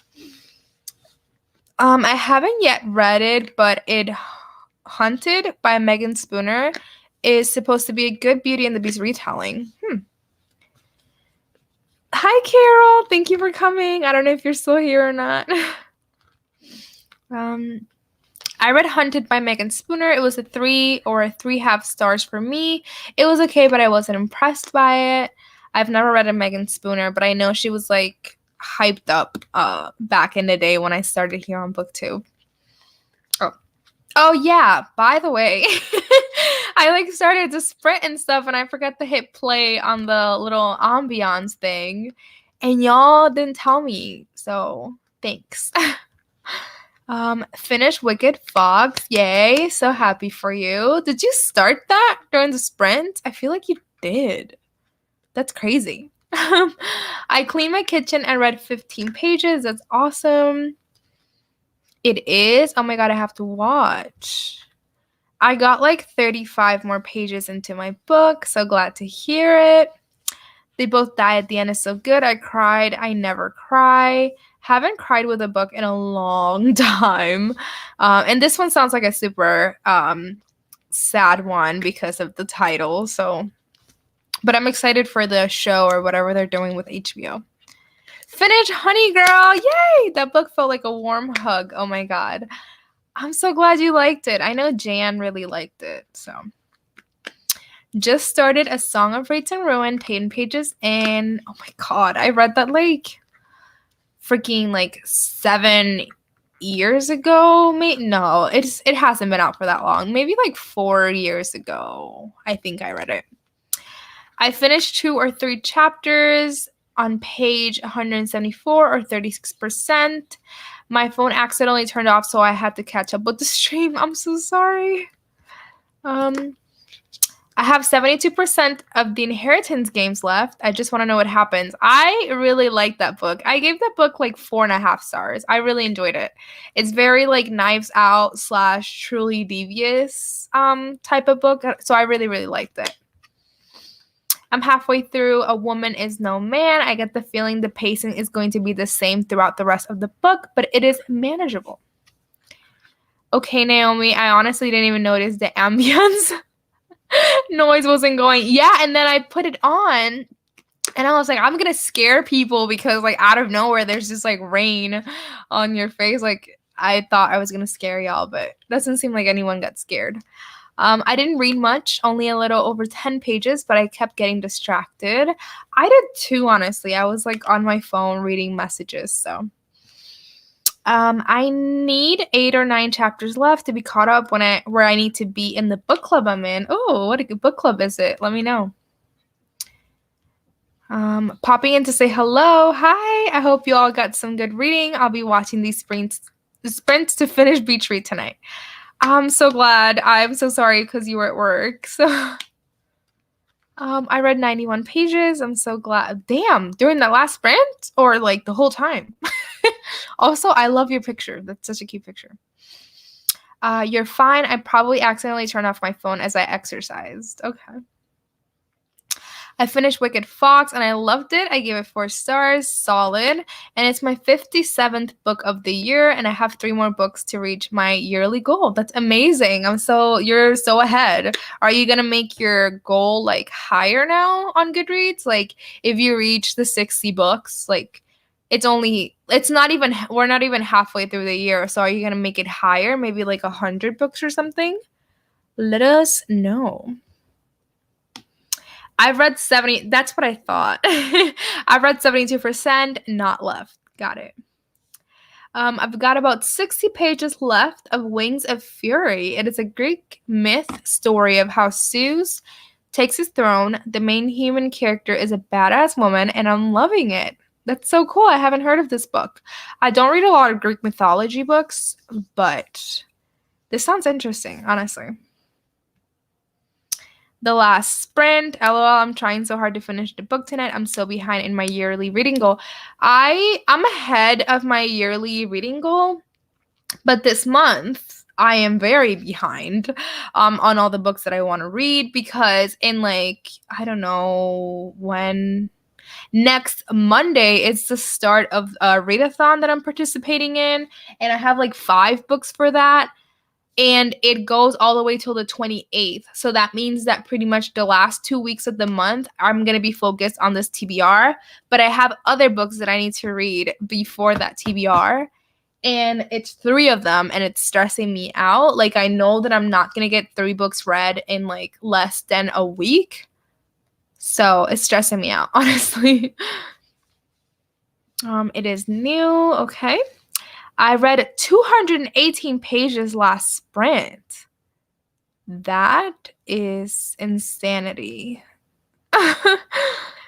I haven't yet read it, but Hunted by Megan Spooner is supposed to be a good Beauty and the Beast retelling. Hi, Carol. Thank you for coming. I don't know if you're still here or not. I read Hunted by Megan Spooner. It was a 3 or a 3.5 stars for me. It was okay, but I wasn't impressed by it. I've never read a Megan Spooner, but I know she was like hyped up back in the day when I started here on BookTube. Oh yeah, by the way, I like started to sprint and stuff and I forgot to hit play on the little Ambiance thing and y'all didn't tell me. So, thanks. Finish Wicked Fox. Yay, so happy for you. Did you start that during the sprint? I feel like you did. That's crazy. I cleaned my kitchen and read 15 pages. That's awesome. It is. Oh my god, I have to watch. I got like 35 more pages into my book. So glad to hear it. They Both Die at the End is so good. I cried. I never cry. Haven't cried with a book in a long time. And this one sounds like a super sad one because of the title. So, but I'm excited for the show or whatever they're doing with HBO. Finish Honey Girl. Yay! That book felt like a warm hug. Oh my god. I'm so glad you liked it. I know Jan really liked it. So just started A Song of Rage and Ruin, 10 pages in. Oh my god. I read that like freaking like 7 years ago. No, it hasn't been out for that long. Maybe like 4 years ago. I think I read it. I finished 2 or 3 chapters on page 174 or 36%. My phone accidentally turned off, so I had to catch up with the stream. I'm so sorry. I have 72% of the Inheritance games left. I just want to know what happens. I really like that book. I gave that book like 4.5 stars. I really enjoyed it. It's very like Knives Out / Truly Devious type of book. So I really, really liked it. I'm halfway through A Woman Is No Man. I get the feeling the pacing is going to be the same throughout the rest of the book, but it is manageable. Okay, Naomi, I honestly didn't even notice the ambience noise wasn't going. Yeah, and then I put it on, and I was like, I'm going to scare people because, like, out of nowhere, there's just, like, rain on your face. Like, I thought I was going to scare y'all, but it doesn't seem like anyone got scared. I didn't read much, only a little over 10 pages, but I kept getting distracted. I did too, honestly. I was like on my phone reading messages, so. I need 8 or 9 chapters left to be caught up where I need to be in the book club I'm in. Oh, what a good book club is it? Let me know. Popping in to say hello. Hi. I hope you all got some good reading. I'll be watching these sprints to finish Beach Read tonight. I'm so glad. I'm so sorry because you were at work. So I read 91 pages. I'm so glad. Damn, during that last sprint or like the whole time? Also, I love your picture. That's such a cute picture. You're fine. I probably accidentally turned off my phone as I exercised. Okay. I finished Wicked Fox and I loved it. I gave it 4 stars, solid. And it's my 57th book of the year, and I have 3 more books to reach my yearly goal. That's amazing. You're so ahead. Are you gonna make your goal like higher now on Goodreads? Like if you reach the 60 books, like we're not even halfway through the year. So are you gonna make it higher? Maybe like 100 books or something? Let us know. I've read 70. That's what I thought. I've read 72%, not left. Got it. I've got about 60 pages left of Wings of Fury. It is a Greek myth story of how Zeus takes his throne. The main human character is a badass woman, and I'm loving it. That's so cool. I haven't heard of this book. I don't read a lot of Greek mythology books, but this sounds interesting, honestly. The Last Sprint. LOL, I'm trying so hard to finish the book tonight. I'm so behind in my yearly reading goal. I'm ahead of my yearly reading goal, but this month I am very behind on all the books that I want to read because in like, I don't know when, next Monday it's the start of a readathon that I'm participating in, and I have like 5 books for that. And it goes all the way till the 28th. So that means that pretty much the last 2 weeks of the month, I'm going to be focused on this TBR. But I have other books that I need to read before that TBR. And it's 3 of them, and it's stressing me out. Like, I know that I'm not going to get 3 books read in, like, less than a week. So it's stressing me out, honestly. It is new. Okay. I read 218 pages last sprint. That is insanity.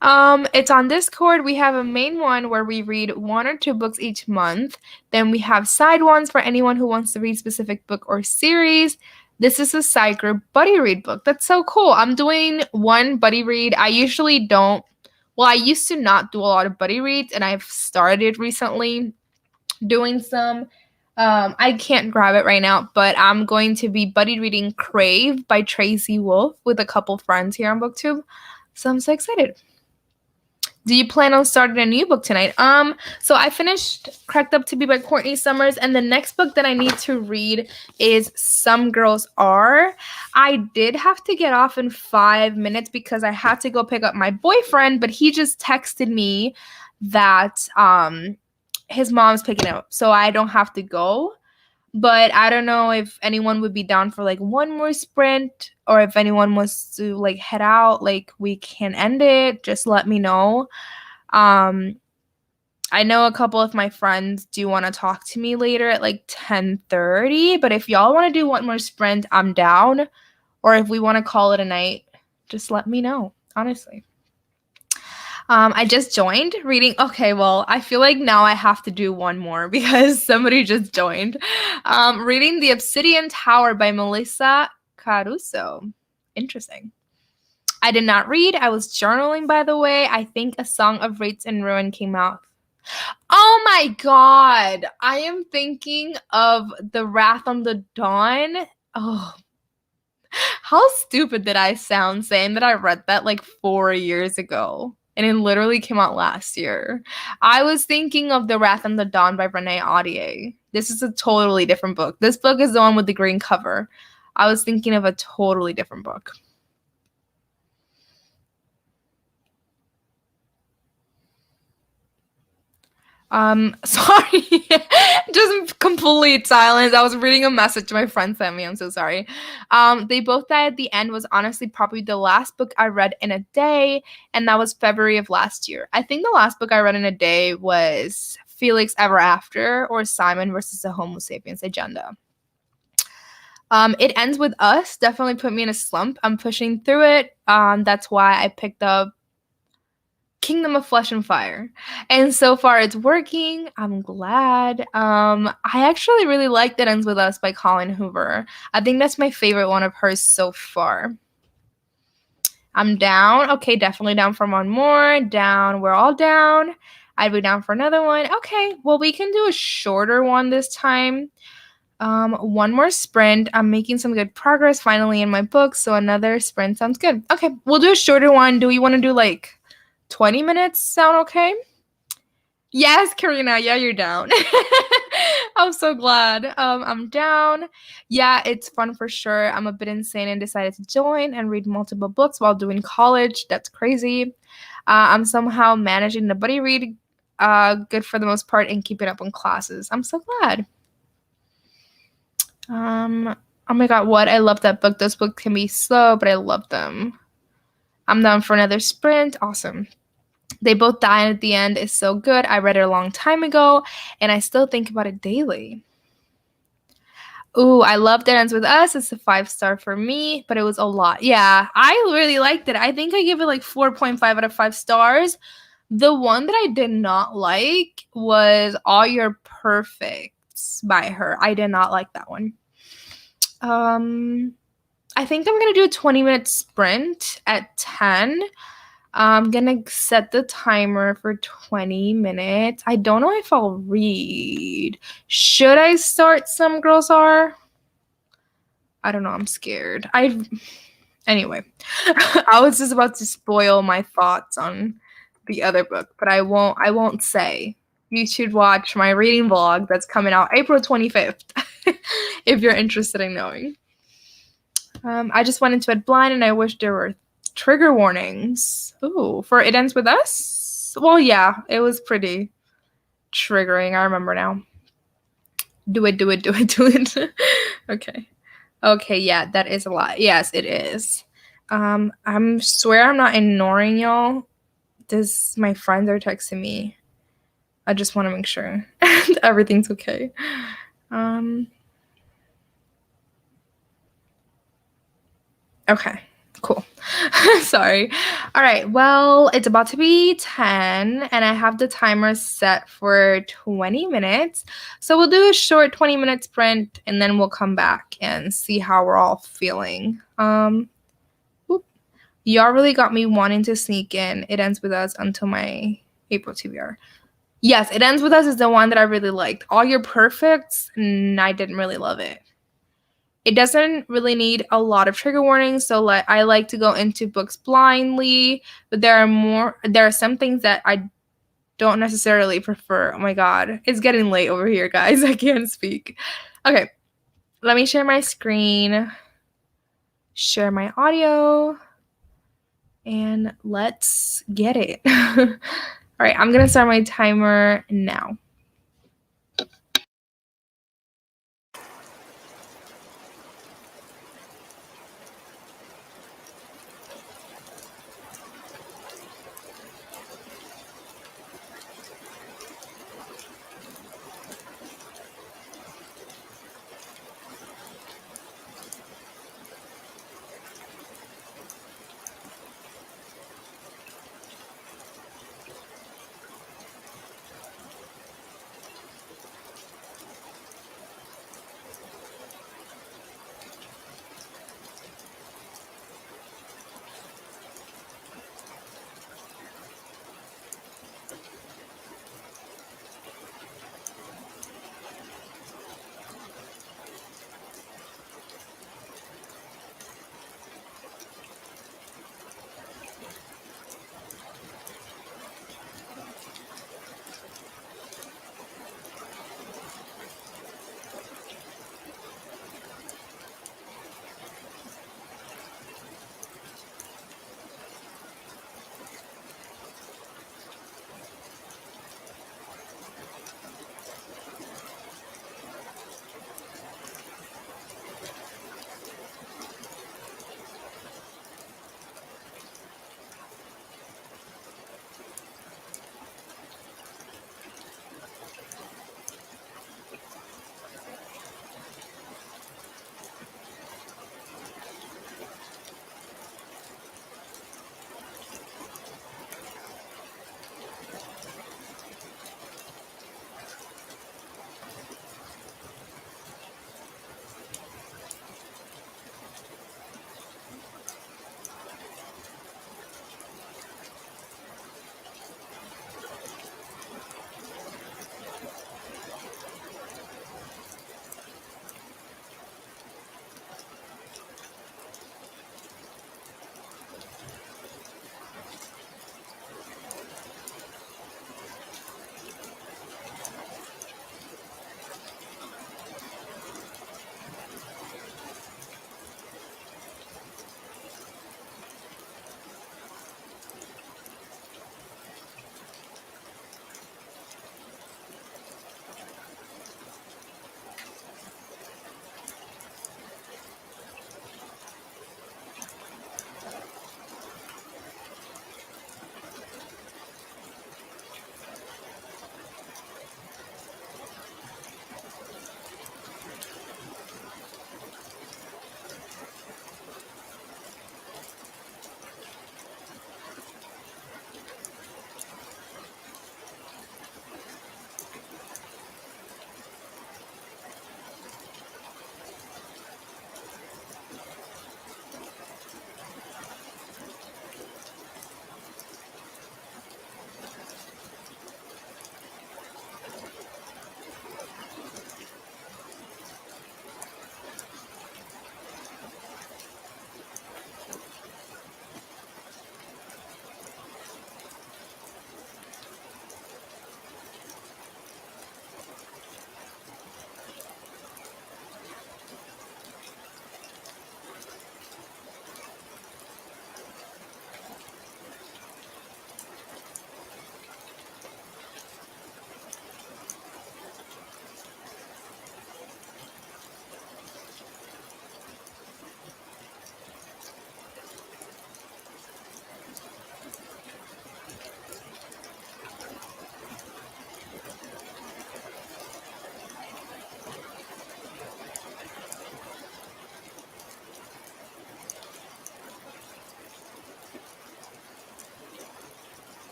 It's on Discord. We have a main one where we read 1 or 2 books each month. Then we have side ones for anyone who wants to read specific book or series. This is a side group buddy read book. That's so cool. I'm doing one buddy read. I usually don't. Well, I used to not do a lot of buddy reads, and I've started recently doing some. I can't grab it right now, but I'm going to be buddy reading Crave by Tracy Wolf with a couple friends here on BookTube. So I'm so excited. Do you plan on starting a new book tonight? So I finished Cracked Up to Be by Courtney Summers, and the next book that I need to read is Some Girls Are. I did have to get off in 5 minutes because I had to go pick up my boyfriend, but he just texted me that his mom's picking him up, so I don't have to go. But I don't know if anyone would be down for like one more sprint, or if anyone wants to like head out, like we can end it. Just let me know. I know a couple of my friends do want to talk to me later at like 10:30, but if y'all want to do one more sprint, I'm down. Or if we want to call it a night, just let me know, honestly. I just joined reading. Okay, well, I feel like now I have to do one more because somebody just joined. Reading The Obsidian Tower by Melissa Caruso. Interesting. I did not read. I was journaling, by the way. I think A Song of Rats and Ruin came out. Oh my god. I am thinking of The Wrath on the Dawn. Oh, how stupid did I sound saying that I read that like 4 years ago? And it literally came out last year. I was thinking of The Wrath on the Dawn by Renee Audier. This is a totally different book. This book is the one with the green cover. I was thinking of a totally different book. Sorry. Just complete silence. I was reading a message my friend sent me. I'm so sorry. They both died at the end was honestly probably the last book I read in a day, and that was February of last year. I think the last book I read in a day was Felix Ever After or Simon versus the Homo sapiens agenda. It ends with us. Definitely put me in a slump. I'm pushing through it. That's why I picked up Kingdom of Flesh and Fire. And so far it's working. I'm glad. I actually really like That Ends With Us by Colin Hoover. I think that's my favorite one of hers so far. I'm down. Okay, definitely down for one more. Down. We're all down. I'd be down for another one. Okay, well, we can do a shorter one this time. One more sprint. I'm making some good progress finally in my book, so another sprint sounds good. Okay, we'll do a shorter one. Do we want to do like 20 minutes? Sound okay? Yes, Karina. Yeah, you're down. I'm so glad. I'm down. Yeah, it's fun for sure. I'm a bit insane and decided to join and read multiple books while doing college. That's crazy. I'm somehow managing the buddy read good for the most part and keeping up on classes. I'm so glad. Oh my god, what? I love that book. Those books can be slow, but I love them. I'm down for another sprint. Awesome. They both died at the end is so good. I read it a long time ago, and I still think about it daily. Ooh, I love That Ends With Us. It's a 5-star for me, but it was a lot. Yeah, I really liked it. I think I give it like 4.5 out of 5 stars. The one that I did not like was All Your Perfects by her. I did not like that one. I think I'm gonna do a 20-minute sprint at 10. I'm gonna set the timer for 20 minutes. I don't know if I'll read. Should I start Some Girls Are? I don't know. I'm scared. Anyway, I was just about to spoil my thoughts on the other book, but I won't say. You should watch my reading vlog that's coming out April 25th if you're interested in knowing. I just went into it blind and I wish there were trigger warnings. Ooh, for It Ends With Us? Well, yeah, it was pretty triggering. I remember now. Do it, do it, do it, do it. Okay. Okay, yeah, that is a lot. Yes, it is. I'm swear I'm not ignoring y'all. My friends are texting me. I just want to make sure everything's okay. Okay, cool. Sorry. All right, well, it's about to be 10, and I have the timer set for 20 minutes. So we'll do a short 20-minute sprint, and then we'll come back and see how we're all feeling. Y'all really got me wanting to sneak in It Ends With Us until my April TBR. Yes, It Ends With Us is the one that I really liked. All Your Perfects, I didn't really love it. It doesn't really need a lot of trigger warnings, so I like to go into books blindly, but there are some things that I don't necessarily prefer. Oh my god, it's getting late over here, guys. I can't speak. Okay, let me share my screen, share my audio, and let's get it. All right, I'm gonna start my timer now.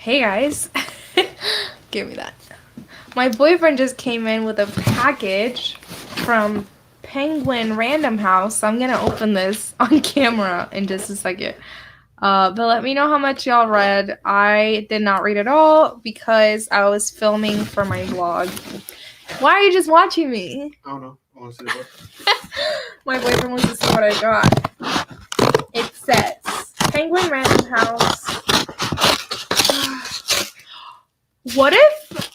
Hey guys. Give me that. My boyfriend just came in with a package from Penguin Random House. So I'm gonna open this on camera in just a second. But let me know how much y'all read. I did not read it all because I was filming for my vlog. Why are you just watching me? I don't know. I want to see what. My boyfriend wants to see what I got. It says Penguin Random House. What if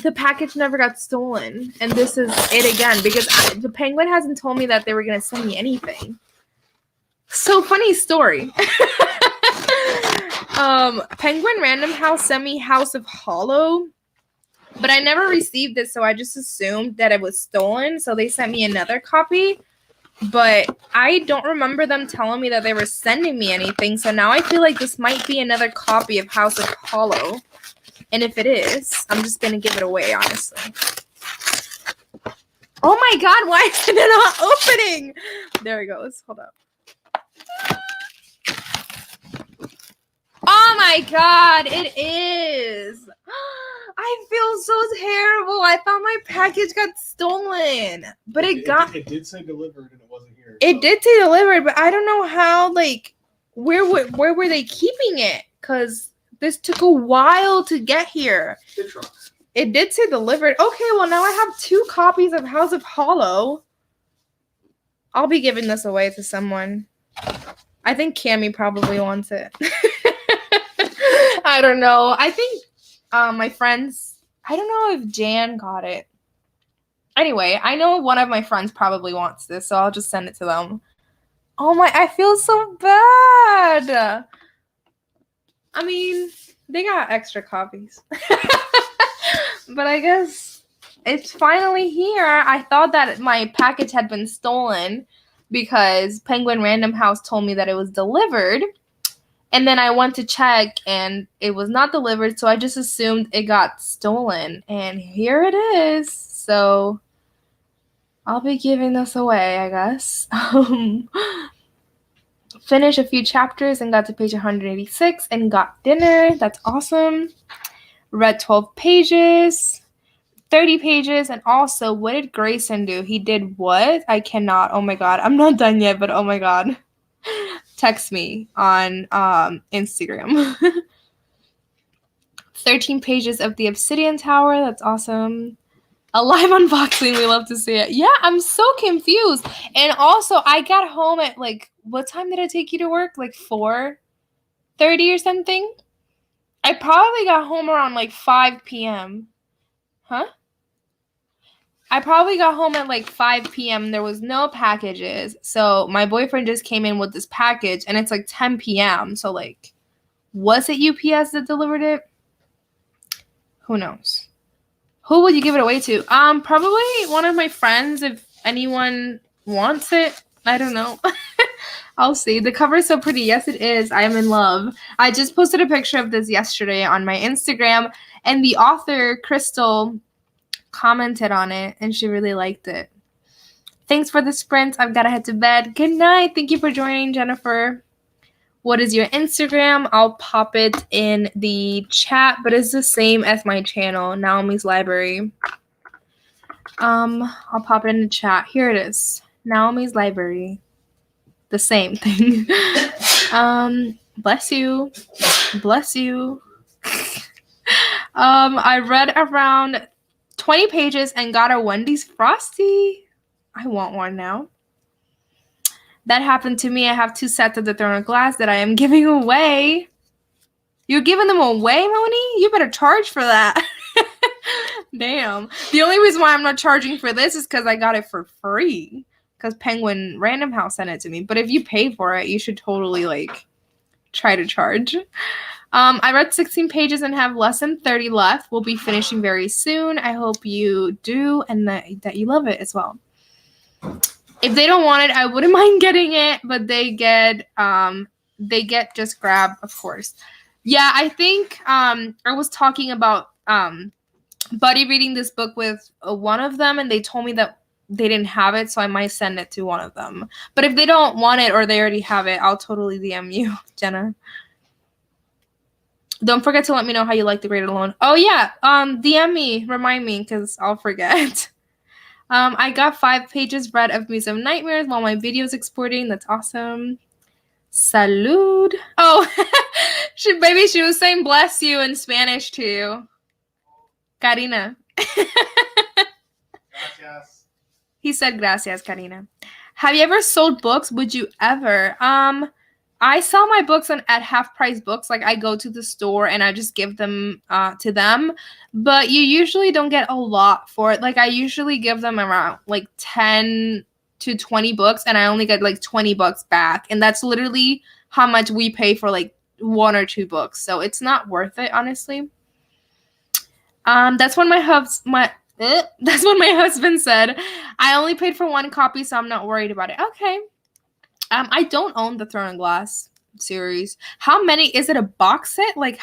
the package never got stolen and this is it again? Because the Penguin hasn't told me that they were going to send me anything. So funny story. Penguin Random House sent me House of Hollow, but I never received it, so I just assumed that it was stolen. So they sent me another copy, but I don't remember them telling me that they were sending me anything. So now I feel like this might be another copy of House of Hollow. And if it is, I'm just going to give it away, honestly. Oh my god, why is it not opening? There it goes. Hold up. Oh my god, it is. I feel so terrible. I thought my package got stolen. But it did say delivered and it wasn't here. It did say delivered, but I don't know how, like, where were they keeping it? Because this took a while to get here. The trucks. It did say delivered. Okay, well, now I have 2 copies of House of Hollow. I'll be giving this away to someone. I think Cammie probably wants it. I don't know. I think my friends, I don't know if Jan got it. Anyway, I know one of my friends probably wants this, so I'll just send it to them. Oh my, I feel so bad. I mean, they got extra copies. But I guess it's finally here. I thought that my package had been stolen because Penguin Random House told me that it was delivered. And then I went to check and it was not delivered, so I just assumed it got stolen. And here it is. So I'll be giving this away, I guess. Finished a few chapters and got to page 186 and got dinner. That's awesome. Read 12 pages, 30 pages, and also, what did Grayson do? He did what? I cannot. Oh my god. I'm not done yet, but oh my god. Text me on Instagram. 13 pages of the Obsidian Tower. That's awesome. A live unboxing. We love to see it. Yeah, I'm so confused. And also, I got home at, like, what time did I take you to work? Like 4:30 or something? I probably got home around like 5 p.m. Huh? I probably got home at like 5 p.m. There was no packages. So my boyfriend just came in with this package and it's like 10 p.m. So like, was it UPS that delivered it? Who knows? Who would you give it away to? Probably one of my friends if anyone wants it. I don't know. I'll see. The cover is so pretty. Yes, it is. I am in love. I just posted a picture of this yesterday on my Instagram, and the author, Crystal, commented on it, and she really liked it. Thanks for the sprint. I've got to head to bed. Good night. Thank you for joining, Jennifer. What is your Instagram? I'll pop it in the chat, but it's the same as my channel, Naomi's Library. I'll pop it in the chat. Here it is. Naomi's Library. The same thing. Bless you. Bless you. I read around 20 pages and got a Wendy's Frosty. I want one now. That happened to me. I have 2 sets of the Throne of Glass that I am giving away. You're giving them away, Moni? You better charge for that. Damn. The only reason why I'm not charging for this is because I got it for free. Because Penguin Random House sent it to me. But if you pay for it, you should totally, like, try to charge. I read 16 pages and have less than 30 left. We'll be finishing very soon. I hope you do and that you love it as well. If they don't want it, I wouldn't mind getting it, but they get just grab, of course. Yeah, I think I was talking about buddy reading this book with one of them, and they told me that they didn't have it, so I might send it to one of them. But if they don't want it or they already have it, I'll totally DM you, Jenna. Don't forget to let me know how you like the Great Alone. Oh yeah, DM me, remind me, because I'll forget. I got 5 pages read of Museum Nightmares while my video is exporting. That's awesome. Salud. Oh, she was saying bless you in Spanish to you. Karina. Gracias. He said gracias, Karina. Have you ever sold books? Would you ever? I sell my books at half price books. Like I go to the store and I just give them to them, but you usually don't get a lot for it. Like I usually give them around like 10 to 20 books and I only get like 20 bucks back. And that's literally how much we pay for like 1 or 2 books. So it's not worth it, honestly. That's what that's what my husband said. I only paid for 1 copy, so I'm not worried about it. Okay. I don't own the Throne and Glass series. How many? Is it a box set? Like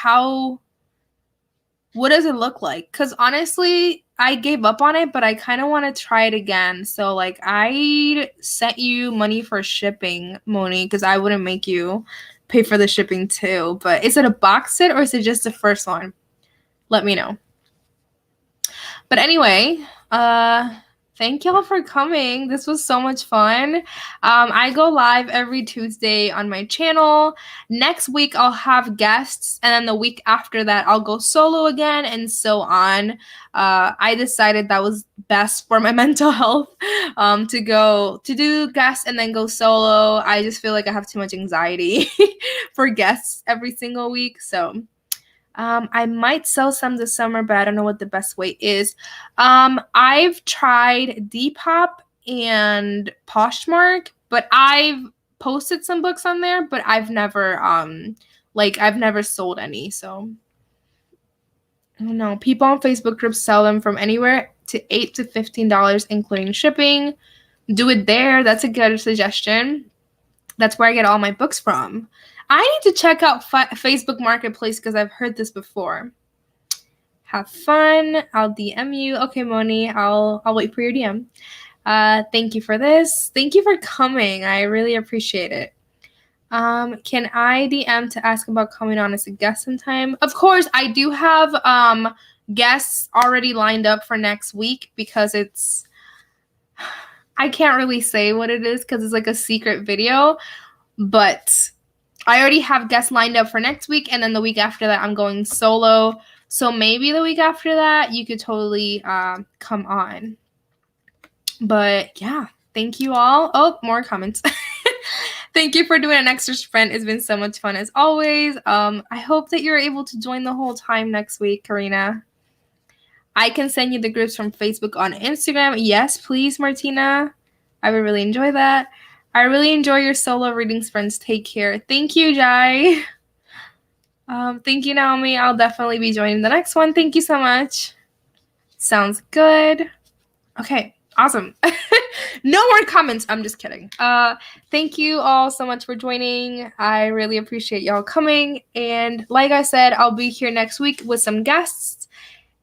what does it look like? Because honestly, I gave up on it, but I kind of want to try it again. So like I sent you money for shipping, Moni, because I wouldn't make you pay for the shipping too. But is it a box set or is it just the first one? Let me know. But anyway, thank y'all for coming. This was so much fun. I go live every Tuesday on my channel. Next week, I'll have guests. And then the week after that, I'll go solo again and so on. I decided that was best for my mental health to do guests and then go solo. I just feel like I have too much anxiety for guests every single week. So I might sell some this summer, but I don't know what the best way is. I've tried Depop and Poshmark, but I've posted some books on there, but I've never sold any. So I don't know. People on Facebook groups sell them from anywhere to $8 to $15, including shipping. Do it there. That's a good suggestion. That's where I get all my books from. I need to check out Facebook Marketplace because I've heard this before. Have fun. I'll DM you. Okay, Moni, I'll wait for your DM. Thank you for this. Thank you for coming. I really appreciate it. Can I DM to ask about coming on as a guest sometime? Of course, I do have guests already lined up for next week because I can't really say what it is because it's like a secret video, but I already have guests lined up for next week, and then the week after that, I'm going solo. So maybe the week after that, you could totally come on. But yeah, thank you all. Oh, more comments. Thank you for doing an extra sprint. It's been so much fun as always. I hope that you're able to join the whole time next week, Karina. I can send you the groups from Facebook on Instagram. Yes, please, Martina. I would really enjoy that. I really enjoy your solo readings, friends. Take care. Thank you, Jai. Thank you, Naomi. I'll definitely be joining the next one. Thank you so much. Sounds good. Okay, awesome. No more comments. I'm just kidding. Thank you all so much for joining. I really appreciate y'all coming. And like I said, I'll be here next week with some guests.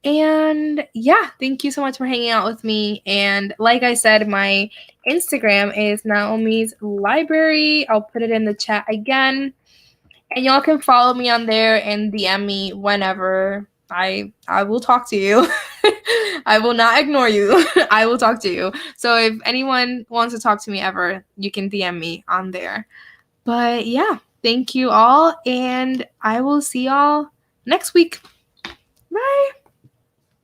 And yeah, thank you so much for hanging out with me. And like I said, my Instagram is Naomi's Library. I'll put it in the chat again. And y'all can follow me on there and DM me whenever. I will talk to you. I will not ignore you. I will talk to you. So if anyone wants to talk to me ever, you can DM me on there. But yeah, thank you all. And I will see y'all next week. Bye.